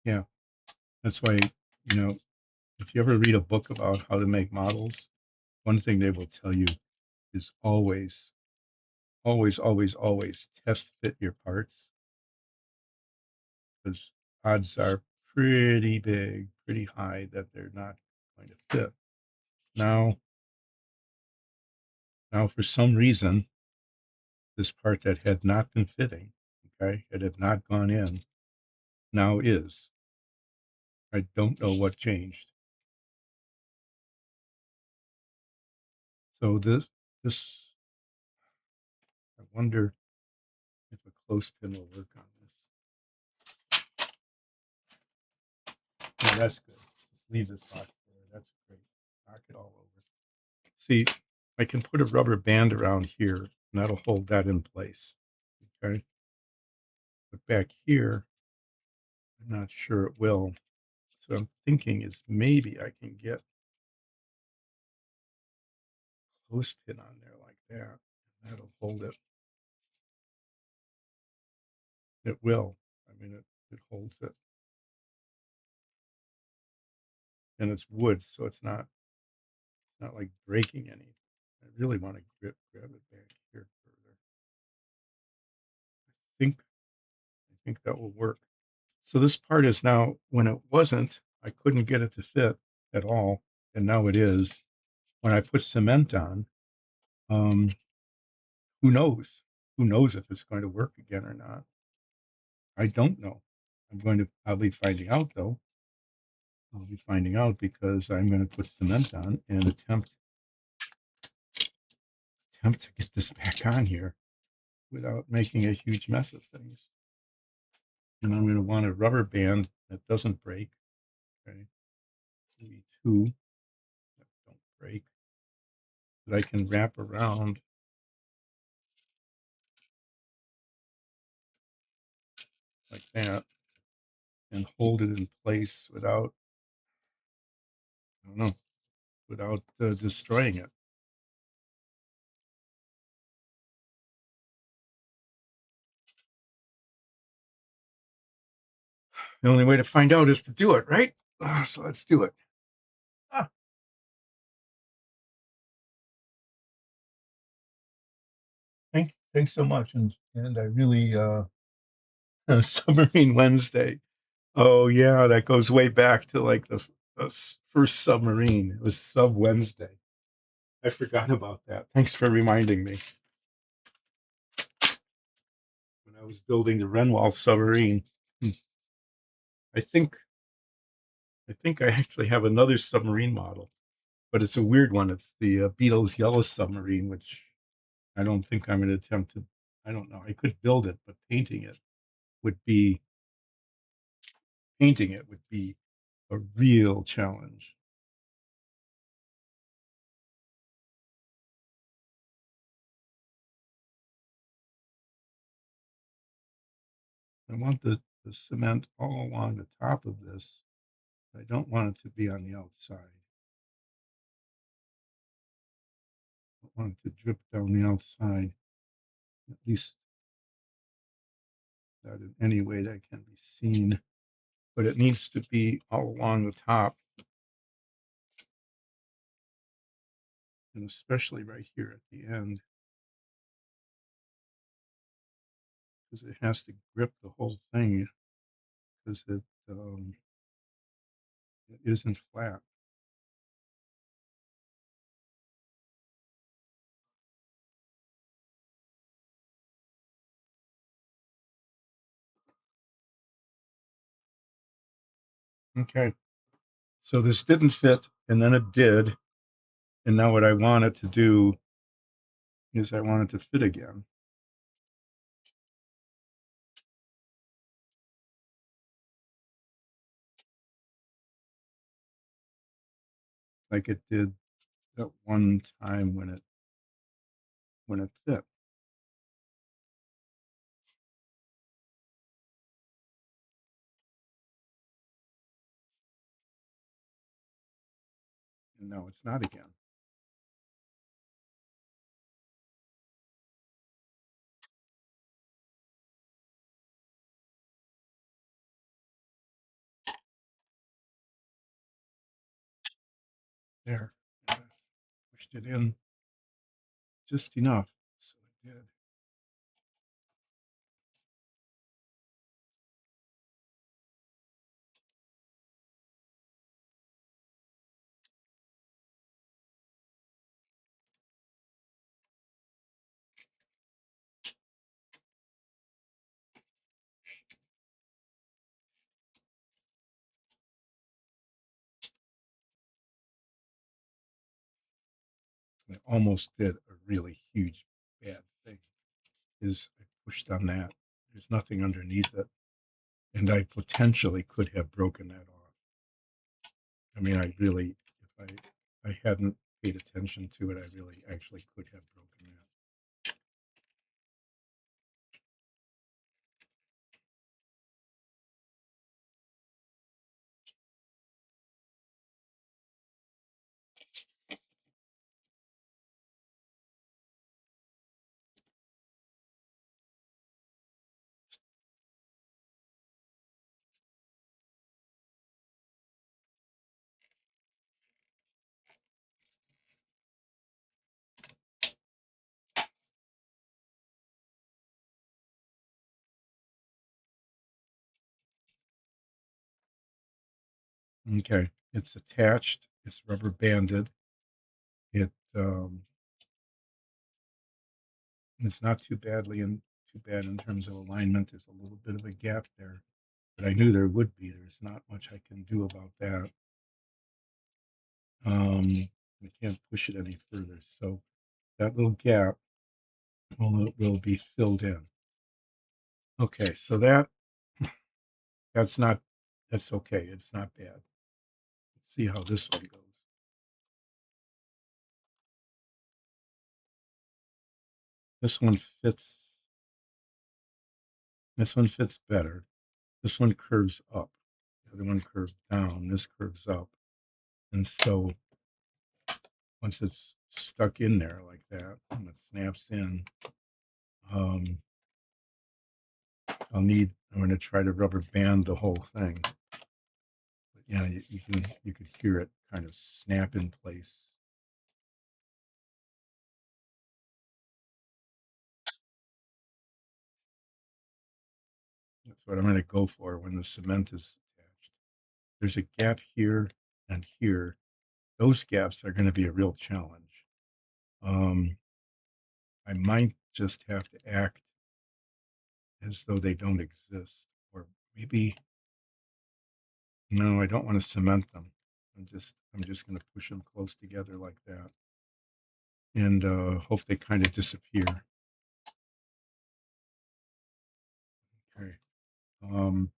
Yeah, that's why, you know, if you ever read a book about how to make models, one thing they will tell you is always, always, always, always test fit your parts, because odds are pretty big, pretty high that they're not going to fit. Now, now for some reason, this part that had not been fitting, okay, it had not gone in, now is. I don't know what changed. So this, I wonder if a clothespin will work on this. Yeah, that's good. Just leave this box there. That's great. Knock it all over. See, I can put a rubber band around here, and that'll hold that in place. Okay. But back here, I'm not sure it will. So I'm thinking is maybe I can get a clothespin on there like that. And that'll hold it. It will. I mean, it holds it. And it's wood, so it's not like breaking any. I really want to grab it back here further. Think I think that will work. So this part is now, when it wasn't, I couldn't get it to fit at all, and now it is. When I put cement on, um, who knows? Who knows if it's going to work again or not? I don't know. I'll be finding out though. I'll be finding out because I'm going to put cement on and attempt to get this back on here without making a huge mess of things. And I'm going to want a rubber band that doesn't break. Okay, maybe two that don't break that I can wrap around like that and hold it in place without, I don't know, without destroying it. The only way to find out is to do it, right? So let's do it. Ah, thanks so much, and I really Submarine Wednesday. Oh yeah, that goes way back to like the first submarine. It was Sub Wednesday. I forgot about that. Thanks for reminding me. When I was building the Renwall submarine, hmm, I think I think I actually have another submarine model, but it's a weird one. It's the Beatles Yellow Submarine, which I don't think I'm gonna attempt to. I don't know. I could build it, but would be painting it would be a real challenge. I want the cement all along the top of this. I don't want it to be on the outside. I want it to drip down the outside, at least not in any way that can be seen. But it needs to be all along the top, and especially right here at the end, because it has to grip the whole thing, because it isn't flat. Okay, so this didn't fit, and then it did, and now what I want it to do is I want it to fit again. Like it did that one time when it fit. And now it's not again. There. I pushed it in just enough. So it did. I almost did a really huge bad thing. Is I pushed on that. There's nothing underneath it. And I potentially could have broken that off. I mean, I really, if I hadn't paid attention to it, I really actually could have broken that. Okay, it's attached. It's rubber banded. It it's not too bad in terms of alignment. There's a little bit of a gap there, but I knew there would be. There's not much I can do about that. I can't push it any further. So that little gap will be filled in. Okay, so that's not that's okay. It's not bad. Let's see how this one goes. This one fits. This one fits better. This one curves up. The other one curves down. This curves up. And so once it's stuck in there like that and it snaps in, um, I'm going to try to rubber band the whole thing. But yeah, you could hear it kind of snap in place. That's what I'm going to go for when the cement is attached. There's a gap here and here. Those gaps are going to be a real challenge. Um, I might just have to act as though they don't exist, or maybe no, I don't want to cement them. I'm just going to push them close together like that. and hope they kind of disappear. Okay. Um,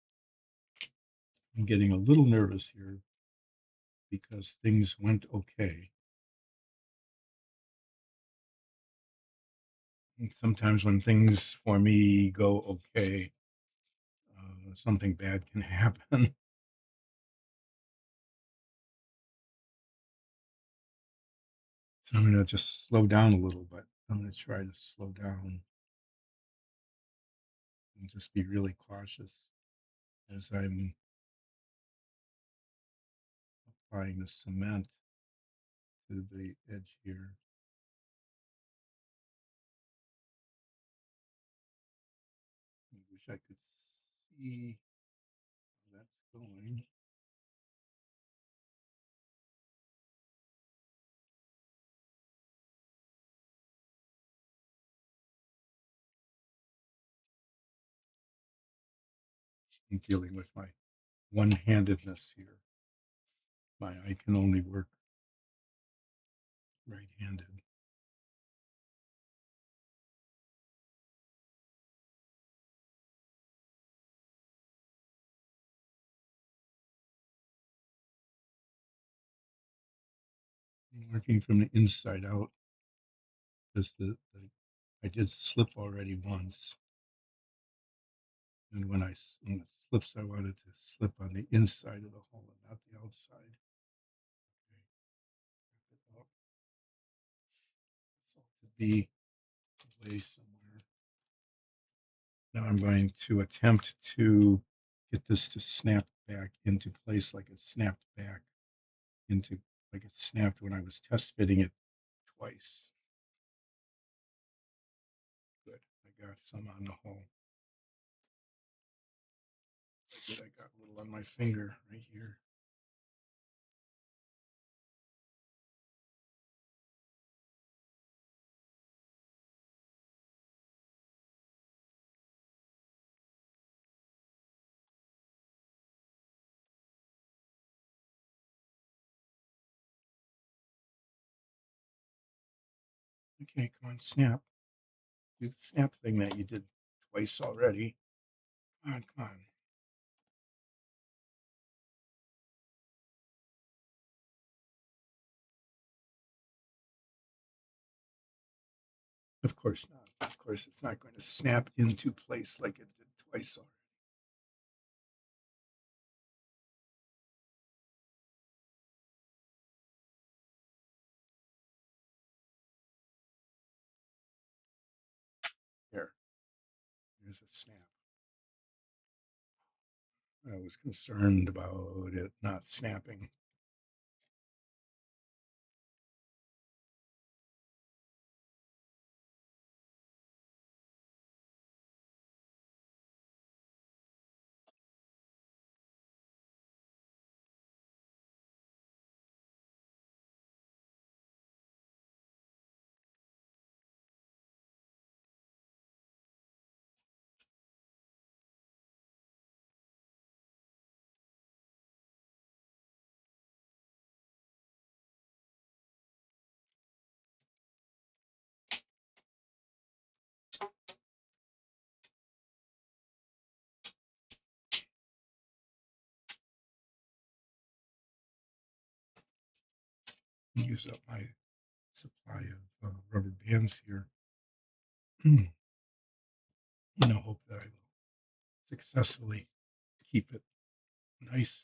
I'm getting a little nervous here because things went okay. And sometimes when things for me go okay, something bad can happen. So I'm going to just slow down a little bit. I'm going to try to slow down and just be really cautious as I'm applying the cement to the edge here. I wish I could see how that's going. I'm dealing with my one-handedness here. I can only work right-handed. I'm working from the inside out because I did slip already once, and when it slips, I wanted to slip on the inside of the hole and not the outside. Okay, to be away somewhere. Now I'm going to attempt to get this to snap back into place like it snapped back into like it snapped when I was test fitting it twice. Good. I got some on the hole. I got a little on my finger right here. Okay, come on, snap. Do the snap thing that you did twice already. Come on, come on. Of course not. Of course, it's not going to snap into place like it did twice already. There, there's a snap. I was concerned about it not snapping. Use up my supply of rubber bands here in the hope that I will successfully keep it nice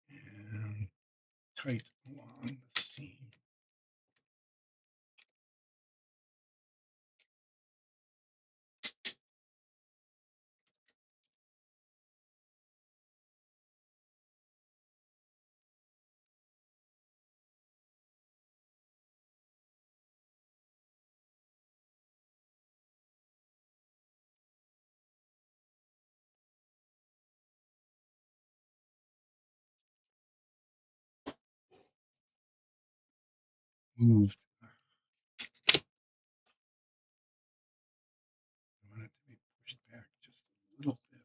and tight along the seam. Moved. I want it to be pushed back just a little bit.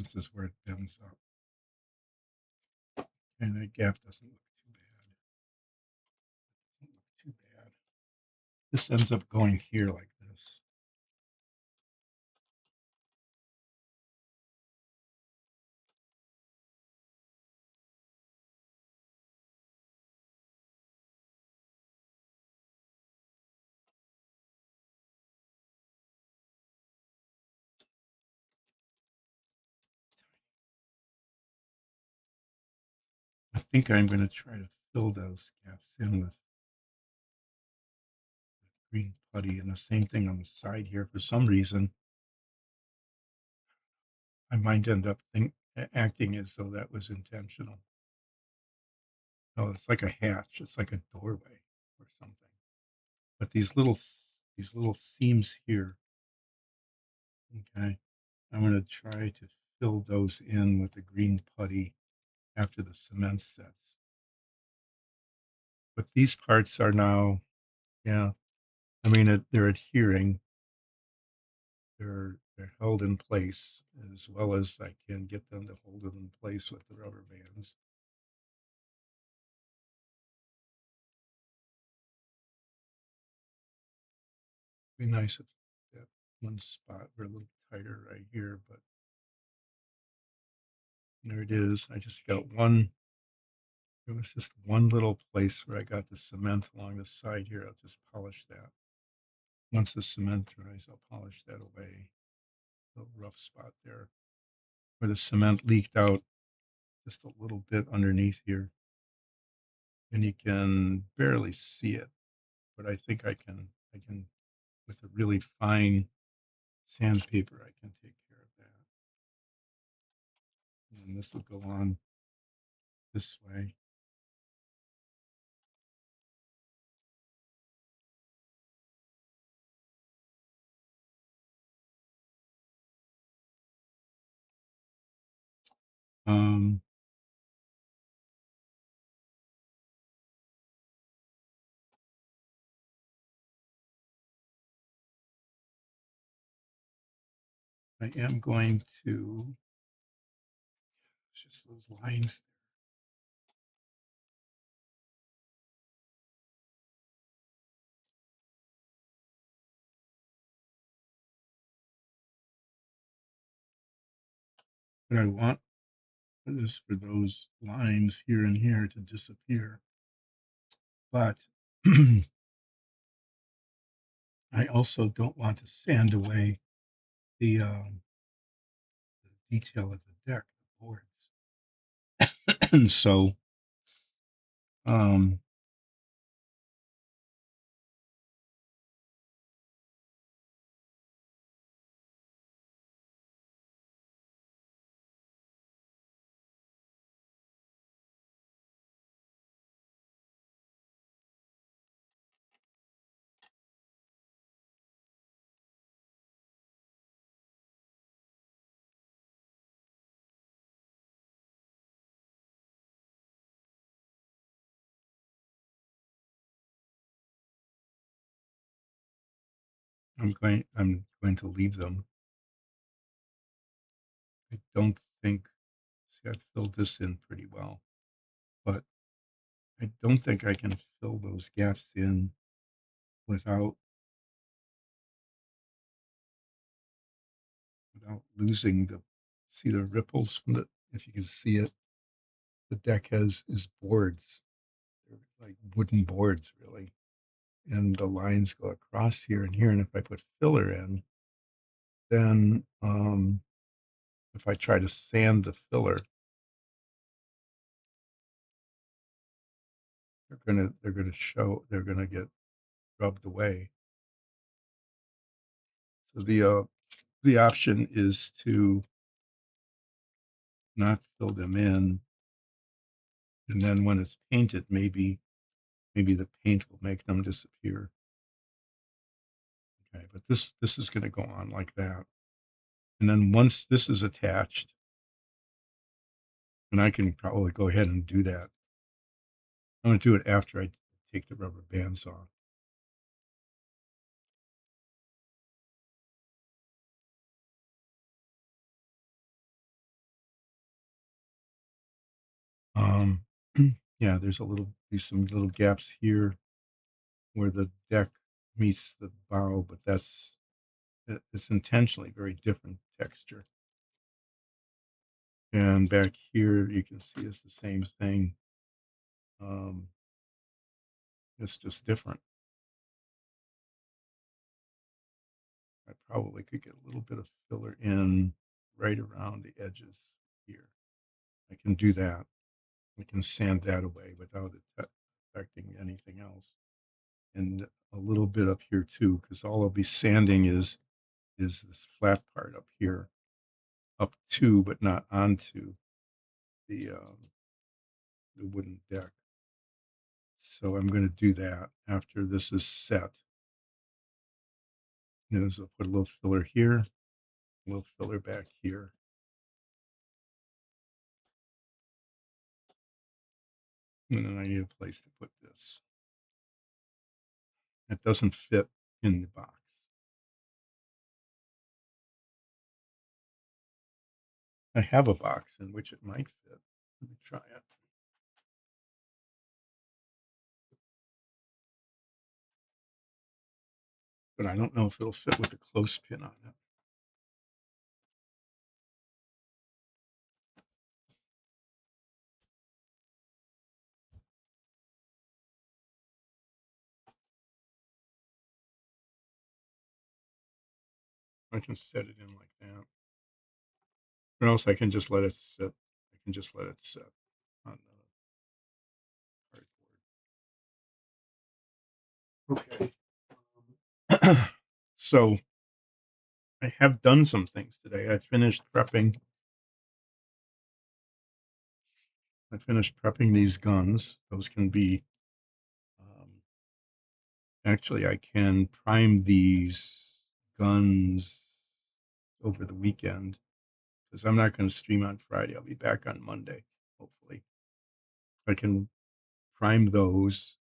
This is where it bends up. And that gap doesn't look too bad. Doesn't look too bad. This ends up going here like this. I think I'm going to try to fill those gaps in with green putty, and the same thing on the side here. For some reason, I might end up acting as though that was intentional. Oh, it's like a hatch. It's like a doorway or something. But these little seams here, okay, I'm going to try to fill those in with the green putty after the cement sets. But these parts are now, yeah, I mean, they're adhering. They're held in place as well as I can get them to hold them in place with the rubber bands. Be nice if that one spot were a little tighter right here, but there it is. I just got one. There was just one little place where I got the cement along the side here. I'll just polish that. Once the cement dries, I'll polish that away. A little rough spot there where the cement leaked out just a little bit underneath here. And you can barely see it, but I think I can, with a really fine sandpaper, I can take care of that. And this will go on this way. Um, I am going to, it's just those lines there. What I want is for those lines here and here to disappear. But I also don't want to sand away the detail of the deck, the boards. And so um, I'm going to leave them. I don't think, see, I've filled this in pretty well, but I don't think I can fill those gaps in without losing the, see the ripples from the, if you can see it, the deck is boards. They're like wooden boards, really. And the lines go across here and here. And if I put filler in, then if I try to sand the filler, they're gonna get rubbed away. So the option is to not fill them in, and then when it's painted, maybe the paint will make them disappear. Okay, but this is going to go on like that, and then once this is attached, and I can probably go ahead and do that. I'm going to do it after I take the rubber bands off. Um, yeah, there's some little gaps here where the deck meets the bow, but it's intentionally very different texture. And back here, you can see it's the same thing. Um, it's just different. I probably could get a little bit of filler in right around the edges here. I can do that. I can sand that away without it affecting anything else. And a little bit up here too, because all I'll be sanding is this flat part up here, up to but not onto the wooden deck. So I'm going to do that after this is set. Is I'll put a little filler here, a little filler back here. And then I need a place to put this. It doesn't fit in the box. I have a box in which it might fit. Let me try it. But I don't know if it'll fit with the clothespin on it. I can set it in like that. Or else I can just let it sit. I can just let it sit on the cardboard. Okay. So I have done some things today. I finished prepping these guns. Those can be um, actually I can prime these guns over the weekend because I'm not going to stream on Friday. I'll be back on Monday, hopefully. I can prime those,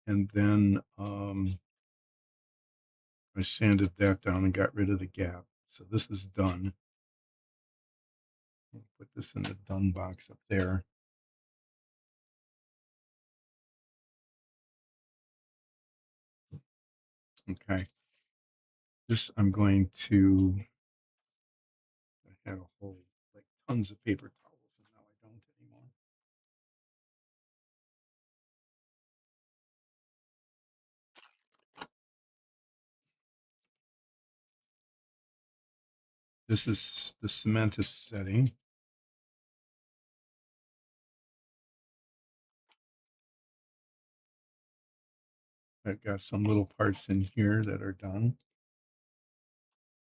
and then I sanded that down and got rid of the gap. So this is done. I'll put this in the done box up there. Okay. This I'm going to. I had a whole like tons of paper towels, and now I don't anymore. This is the cement is setting. I've got some little parts in here that are done.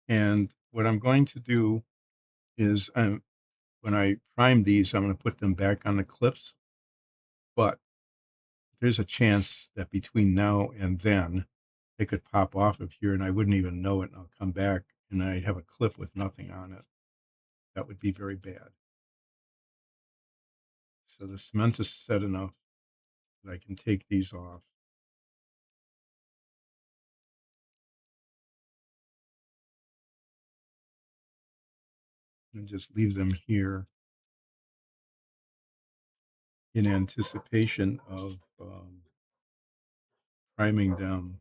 And what I'm going to do is when I prime these, I'm going to put them back on the clips. But there's a chance that between now and then, they could pop off of here and I wouldn't even know it. And I'll come back and I have a clip with nothing on it. That would be very bad. So the cement is set enough that I can take these off. And just leave them here in anticipation of priming them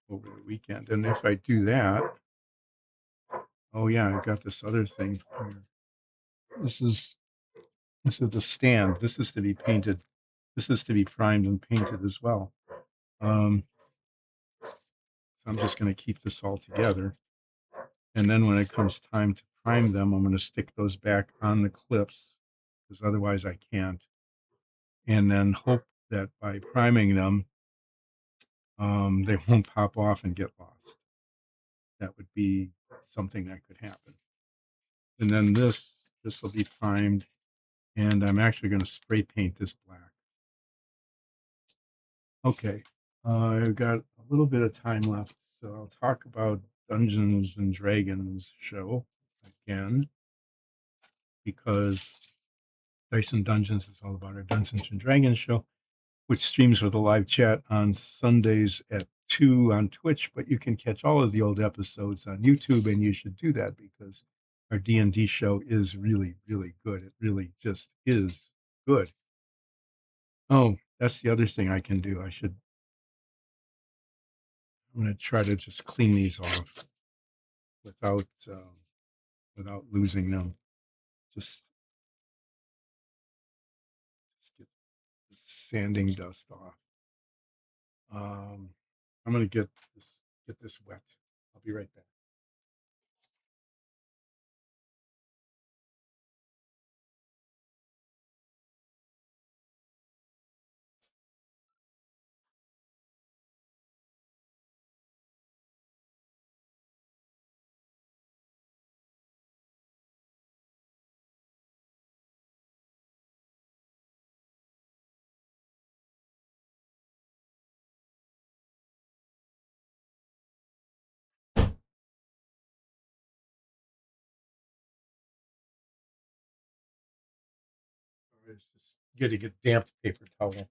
over the weekend. And if I do that, oh yeah, I got this other thing here. This is the stand. This is to be painted. This is to be primed and painted as well. So I'm just going to keep this all together. And then when it comes time to prime them, I'm going to stick those back on the clips because otherwise I can't. And then hope that by priming them, they won't pop off and get lost. That would be something that could happen. And then this will be primed, and I'm actually going to spray paint this black. Okay, I've got a little bit of time left, so I'll talk about Dungeons and Dragons show again because Dice and Dungeons is all about our Dungeons and Dragons show, which streams with a live chat on Sundays at 2 on Twitch, but you can catch all of the old episodes on YouTube, and you should do that because our D&D show is really, really good. It really just is good. Oh, that's the other thing I can do. I'm going to try to just clean these off without without losing them. Just, just get the sanding dust off. Um, I'm going to get this wet. I'll be right back. I was just getting a damp paper towel.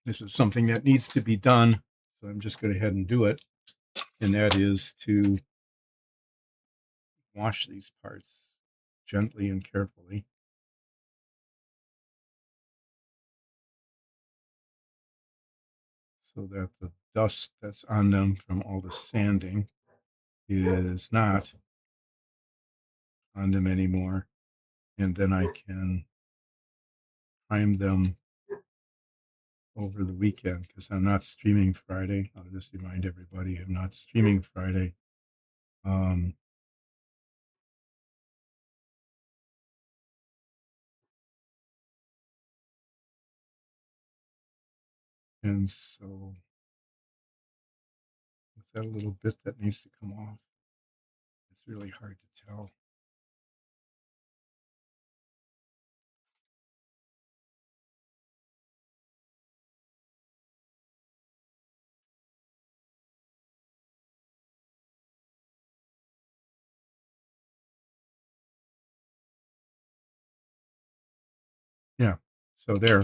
This is something that needs to be done, so I'm just going to ahead and do it. And that is to wash these parts gently and carefully so that the dust that's on them from all the sanding is not on them anymore. And then I can prime them over the weekend because I'm not streaming Friday. I'll just remind everybody I'm not streaming Friday. Um, and so is that a little bit that needs to come off? It's really hard to tell. Yeah. So there.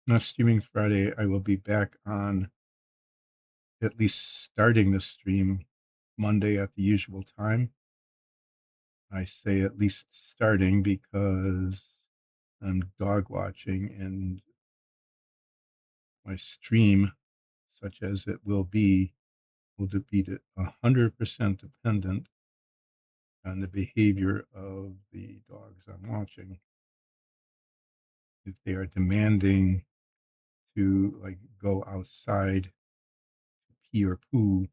Not streaming Friday. I will be back on at least starting the stream Monday at the usual time. I say at least starting because I'm dog watching and my stream, such as it will be 100% dependent on the behavior of the dogs I'm watching. If they are demanding to like go outside to pee or poo,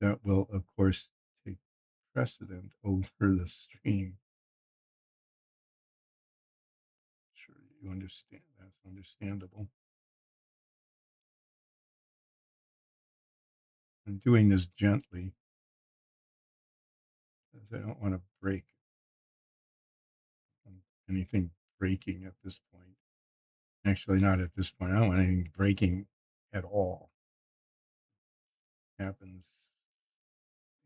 that will of course take precedent over the stream. Sure, you understand. That's understandable. I'm doing this gently because I don't want to break anything breaking at this point. Actually, not at this point. I don't want anything breaking at all. Happens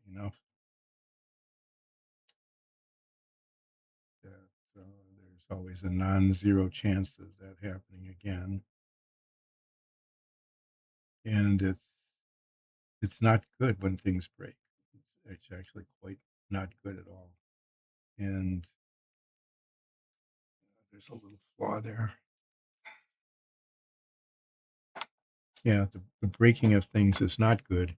enough that there's always a non-zero chance of that happening again, and it's not good when things break. It's actually quite not good at all. And there's a little flaw there. Yeah, the breaking of things is not good,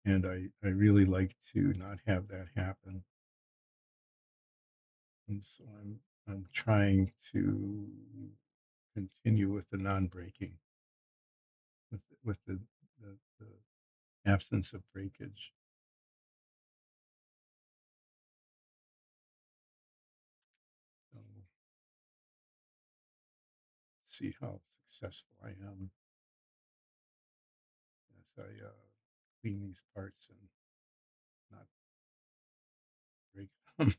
and I really like to not have that happen. And so I'm trying to continue with the non-breaking, with the absence of breakage. So see how successful I am as I clean these parts and not break them.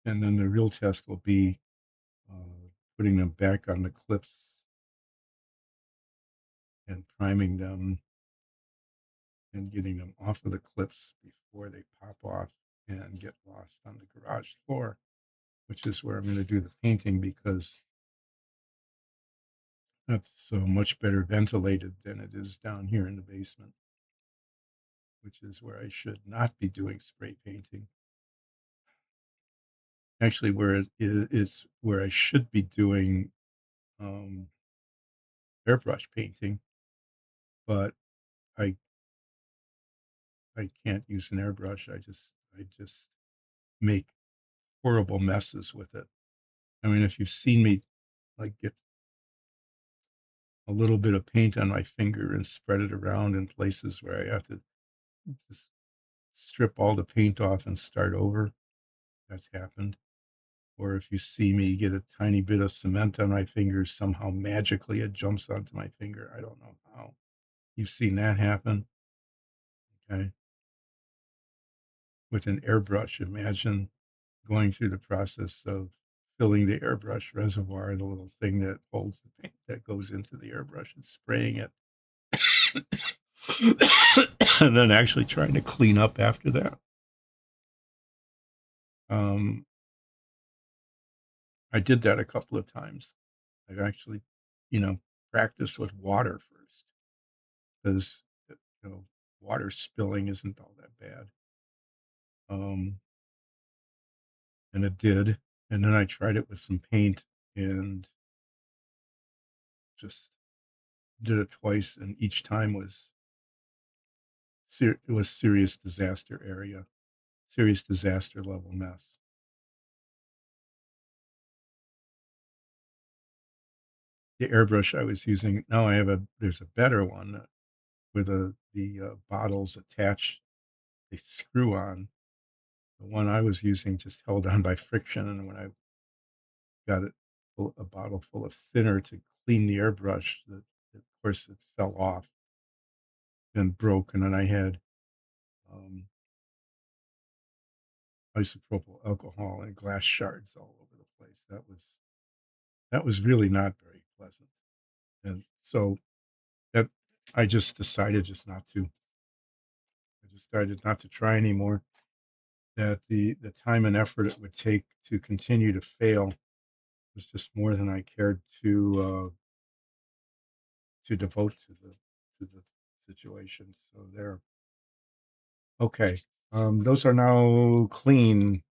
And then the real test will be putting them back on the clips and priming them and getting them off of the clips before they pop off and get lost on the garage floor. which is where I'm going to do the painting because that's so much better ventilated than it is down here in the basement, which is where I should not be doing spray painting. Actually, where it is where I should be doing um, airbrush painting, but I I can't use an airbrush. I just make horrible messes with it. I mean, if you've seen me like get a little bit of paint on my finger and spread it around in places where I have to just strip all the paint off and start over, that's happened. Or if you see me get a tiny bit of cement on my fingers, somehow magically it jumps onto my finger. I don't know how. You've seen that happen, okay? With an airbrush, imagine going through the process of filling the airbrush reservoir, the little thing that holds the paint that goes into the airbrush, and spraying it. And then actually trying to clean up after that. Um, I did that a couple of times. I've actually, you know, practiced with water first because, you know, water spilling isn't all that bad. Um, and it did. And then I tried it with some paint and just did it twice. And each time was, it was serious disaster area, serious disaster level mess. The airbrush I was using, now there's a better one where the bottles attach, they screw on. The one I was using just held on by friction, and when I got a bottle full of thinner to clean the airbrush, of course, it fell off and broke, and then I had um, isopropyl alcohol and glass shards all over the place. That was really not very pleasant, and so that I just decided just not to. I decided not to try anymore. That the time and effort it would take to continue to fail was just more than I cared to devote to the situation. So there. Okay. Those are now clean,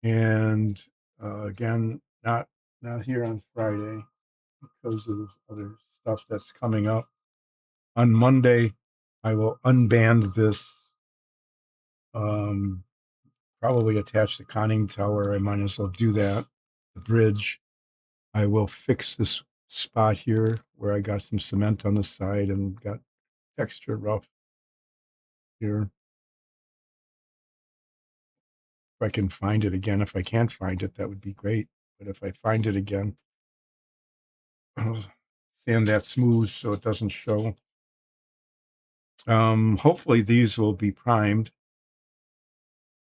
and again, not here on Friday because of other stuff that's coming up. On Monday, I will unband this. Um, Probably attach the conning tower. I might as well do that. The bridge. I will fix this spot here where I got some cement on the side and got extra rough here. If I can find it again. If I can't find it, that would be great. But if I find it again, I'll sand that smooth so it doesn't show. Hopefully these will be primed,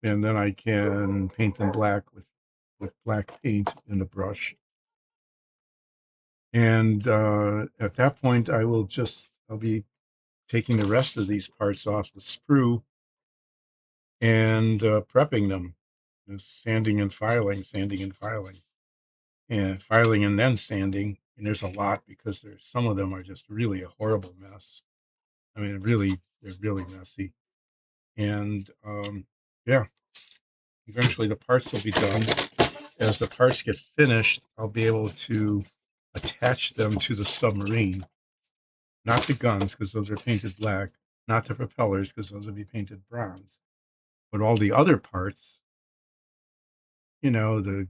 and then I can paint them black with black paint in the brush. And at that point, I'll be taking the rest of these parts off the sprue and prepping them, sanding and filing, and filing and then sanding. And there's a lot because there's some of them are just really a horrible mess. I mean, they're really messy. And yeah, eventually the parts will be done. As the parts get finished, I'll be able to attach them to the submarine, not the guns because those are painted black, not the propellers because those will be painted bronze, but all the other parts, the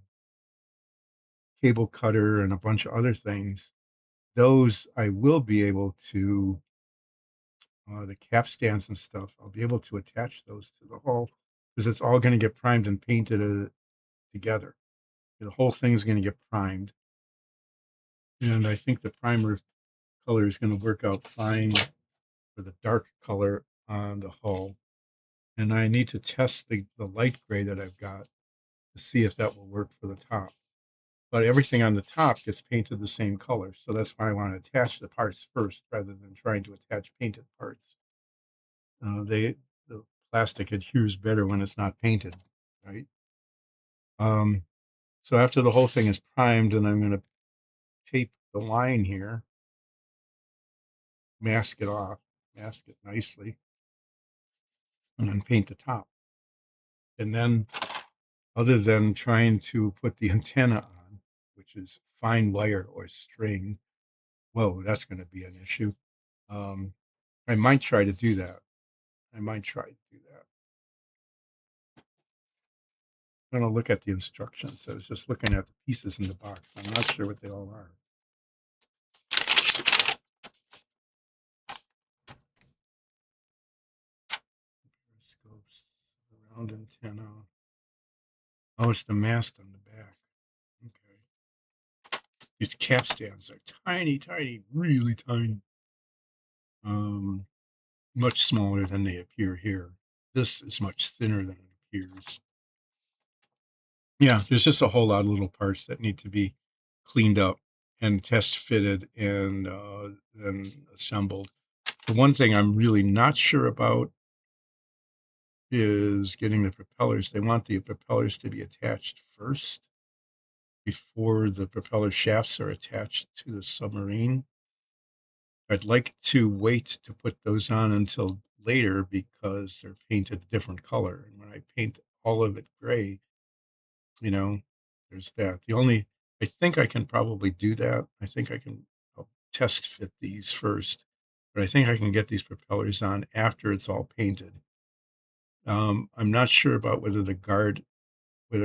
cable cutter and a bunch of other things, those I will be able to, the capstans and stuff, I'll be able to attach those to the hull because it's all going to get primed and painted together. The whole thing is going to get primed. And I think the primer color is going to work out fine for the dark color on the hull. And I need to test the light gray that I've got to see if that will work for the top. But everything on the top gets painted the same color. So that's why I want to attach the parts first rather than trying to attach painted parts. The plastic adheres better when it's not painted, right? Um, so after the whole thing is primed, and I'm going to tape the line here, mask it off, mask it nicely, and then paint the top. And then, other than trying to put the antenna on, which is fine wire or string, whoa, that's going to be an issue. Um, I might try to do that. I might try to do that. I'm going to look at the instructions. I was just looking at the pieces in the box. I'm not sure what they all are. Periscopes, round antenna. Oh, it's the mast on the back. Okay. These capstans are tiny, tiny, really tiny. Much smaller than they appear here. This is much thinner than it appears. Yeah, there's just a whole lot of little parts that need to be cleaned up and test fitted and then assembled. The one thing I'm really not sure about is getting the propellers. They want the propellers to be attached first before the propeller shafts are attached to the submarine. I'd like to wait to put those on until later because they're painted a different color. And when I paint all of it gray, you know, there's that. I think I can probably do that. I think I'll test fit these first, but I think I can get these propellers on after it's all painted. I'm not sure about whether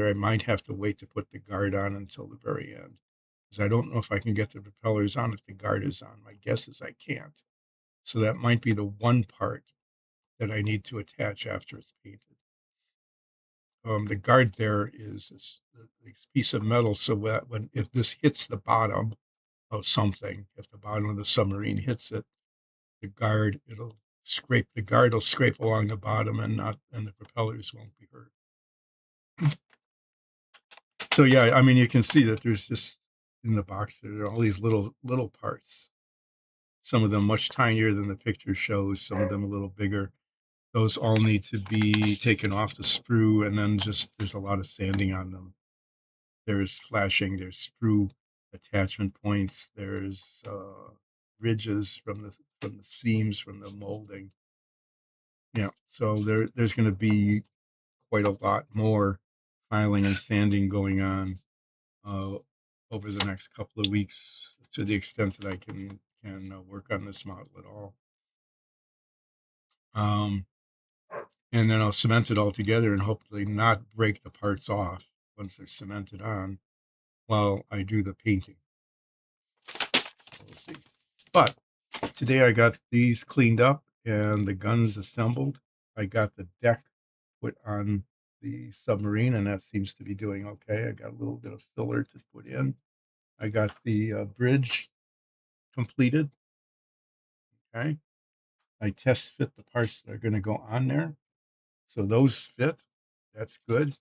I might have to wait to put the guard on until the very end, because I don't know if I can get the propellers on if the guard is on. My guess is I can't. So that might be the one part that I need to attach after it's painted. The guard there is this piece of metal, so that if this hits the bottom of something, if the bottom of the submarine hits it, the guard will scrape along the bottom and the propellers won't be hurt. So yeah, I mean, you can see that there's just in the box there are all these little parts. Some of them much tinier than the picture shows. Some of them a little bigger. Those all need to be taken off the sprue, and then just there's a lot of sanding on them. There's flashing. There's sprue attachment points. There's ridges from the seams from the molding. Yeah, so there's going to be quite a lot more filing and sanding going on uh, over the next couple of weeks, to the extent that I can work on this model at all. Um, and then I'll cement it all together and hopefully not break the parts off once they're cemented on while I do the painting. We'll see. But today I got these cleaned up and the guns assembled. I got the deck put on the submarine, and that seems to be doing okay. I got a little bit of filler to put in. I got the bridge completed. Okay. I test fit the parts that are going to go on there. So those fit. That's good.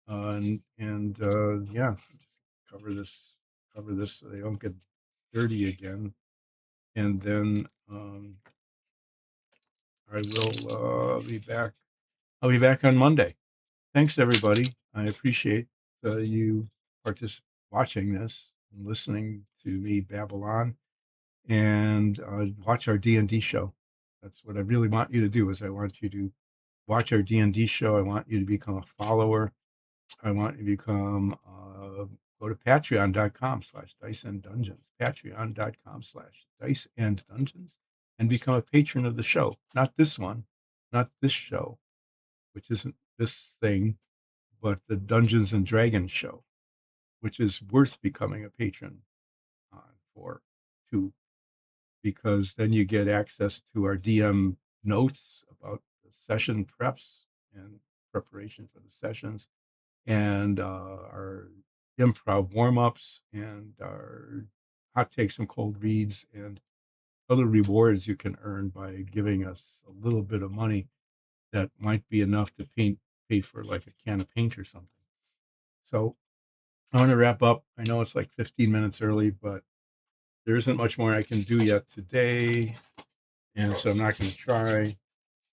Yeah, just cover this so they don't get dirty again. And then I will be back. I'll be back on Monday. Thanks, everybody. I appreciate you watching this and listening to me babble on, and watch our D&D show. That's what I really want you to do. Is I want you to watch our D&D show. I want you to become a follower. I want you to become go to patreon.com/dice and dungeons, patreon.com/dice and dungeons, and become a patron of the show. Not this one, not this show, which isn't this thing, but the Dungeons and Dragons show, which is worth becoming a patron for too, because then you get access to our DM notes about the session preps and preparation for the sessions, and our improv warm-ups, and our hot takes and cold reads, and other rewards you can earn by giving us a little bit of money that might be enough to pay for like a can of paint or something. So I want to wrap up. I know it's like 15 minutes early, but there isn't much more I can do yet today, and so I'm not going to try.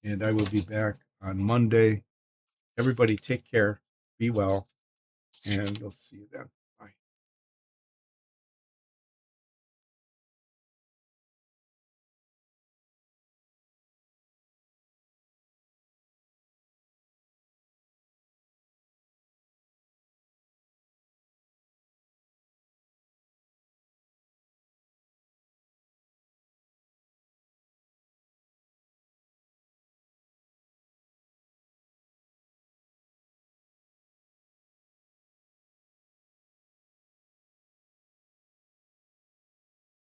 and I will be back on Monday. Everybody take care, be well, and we'll see you then.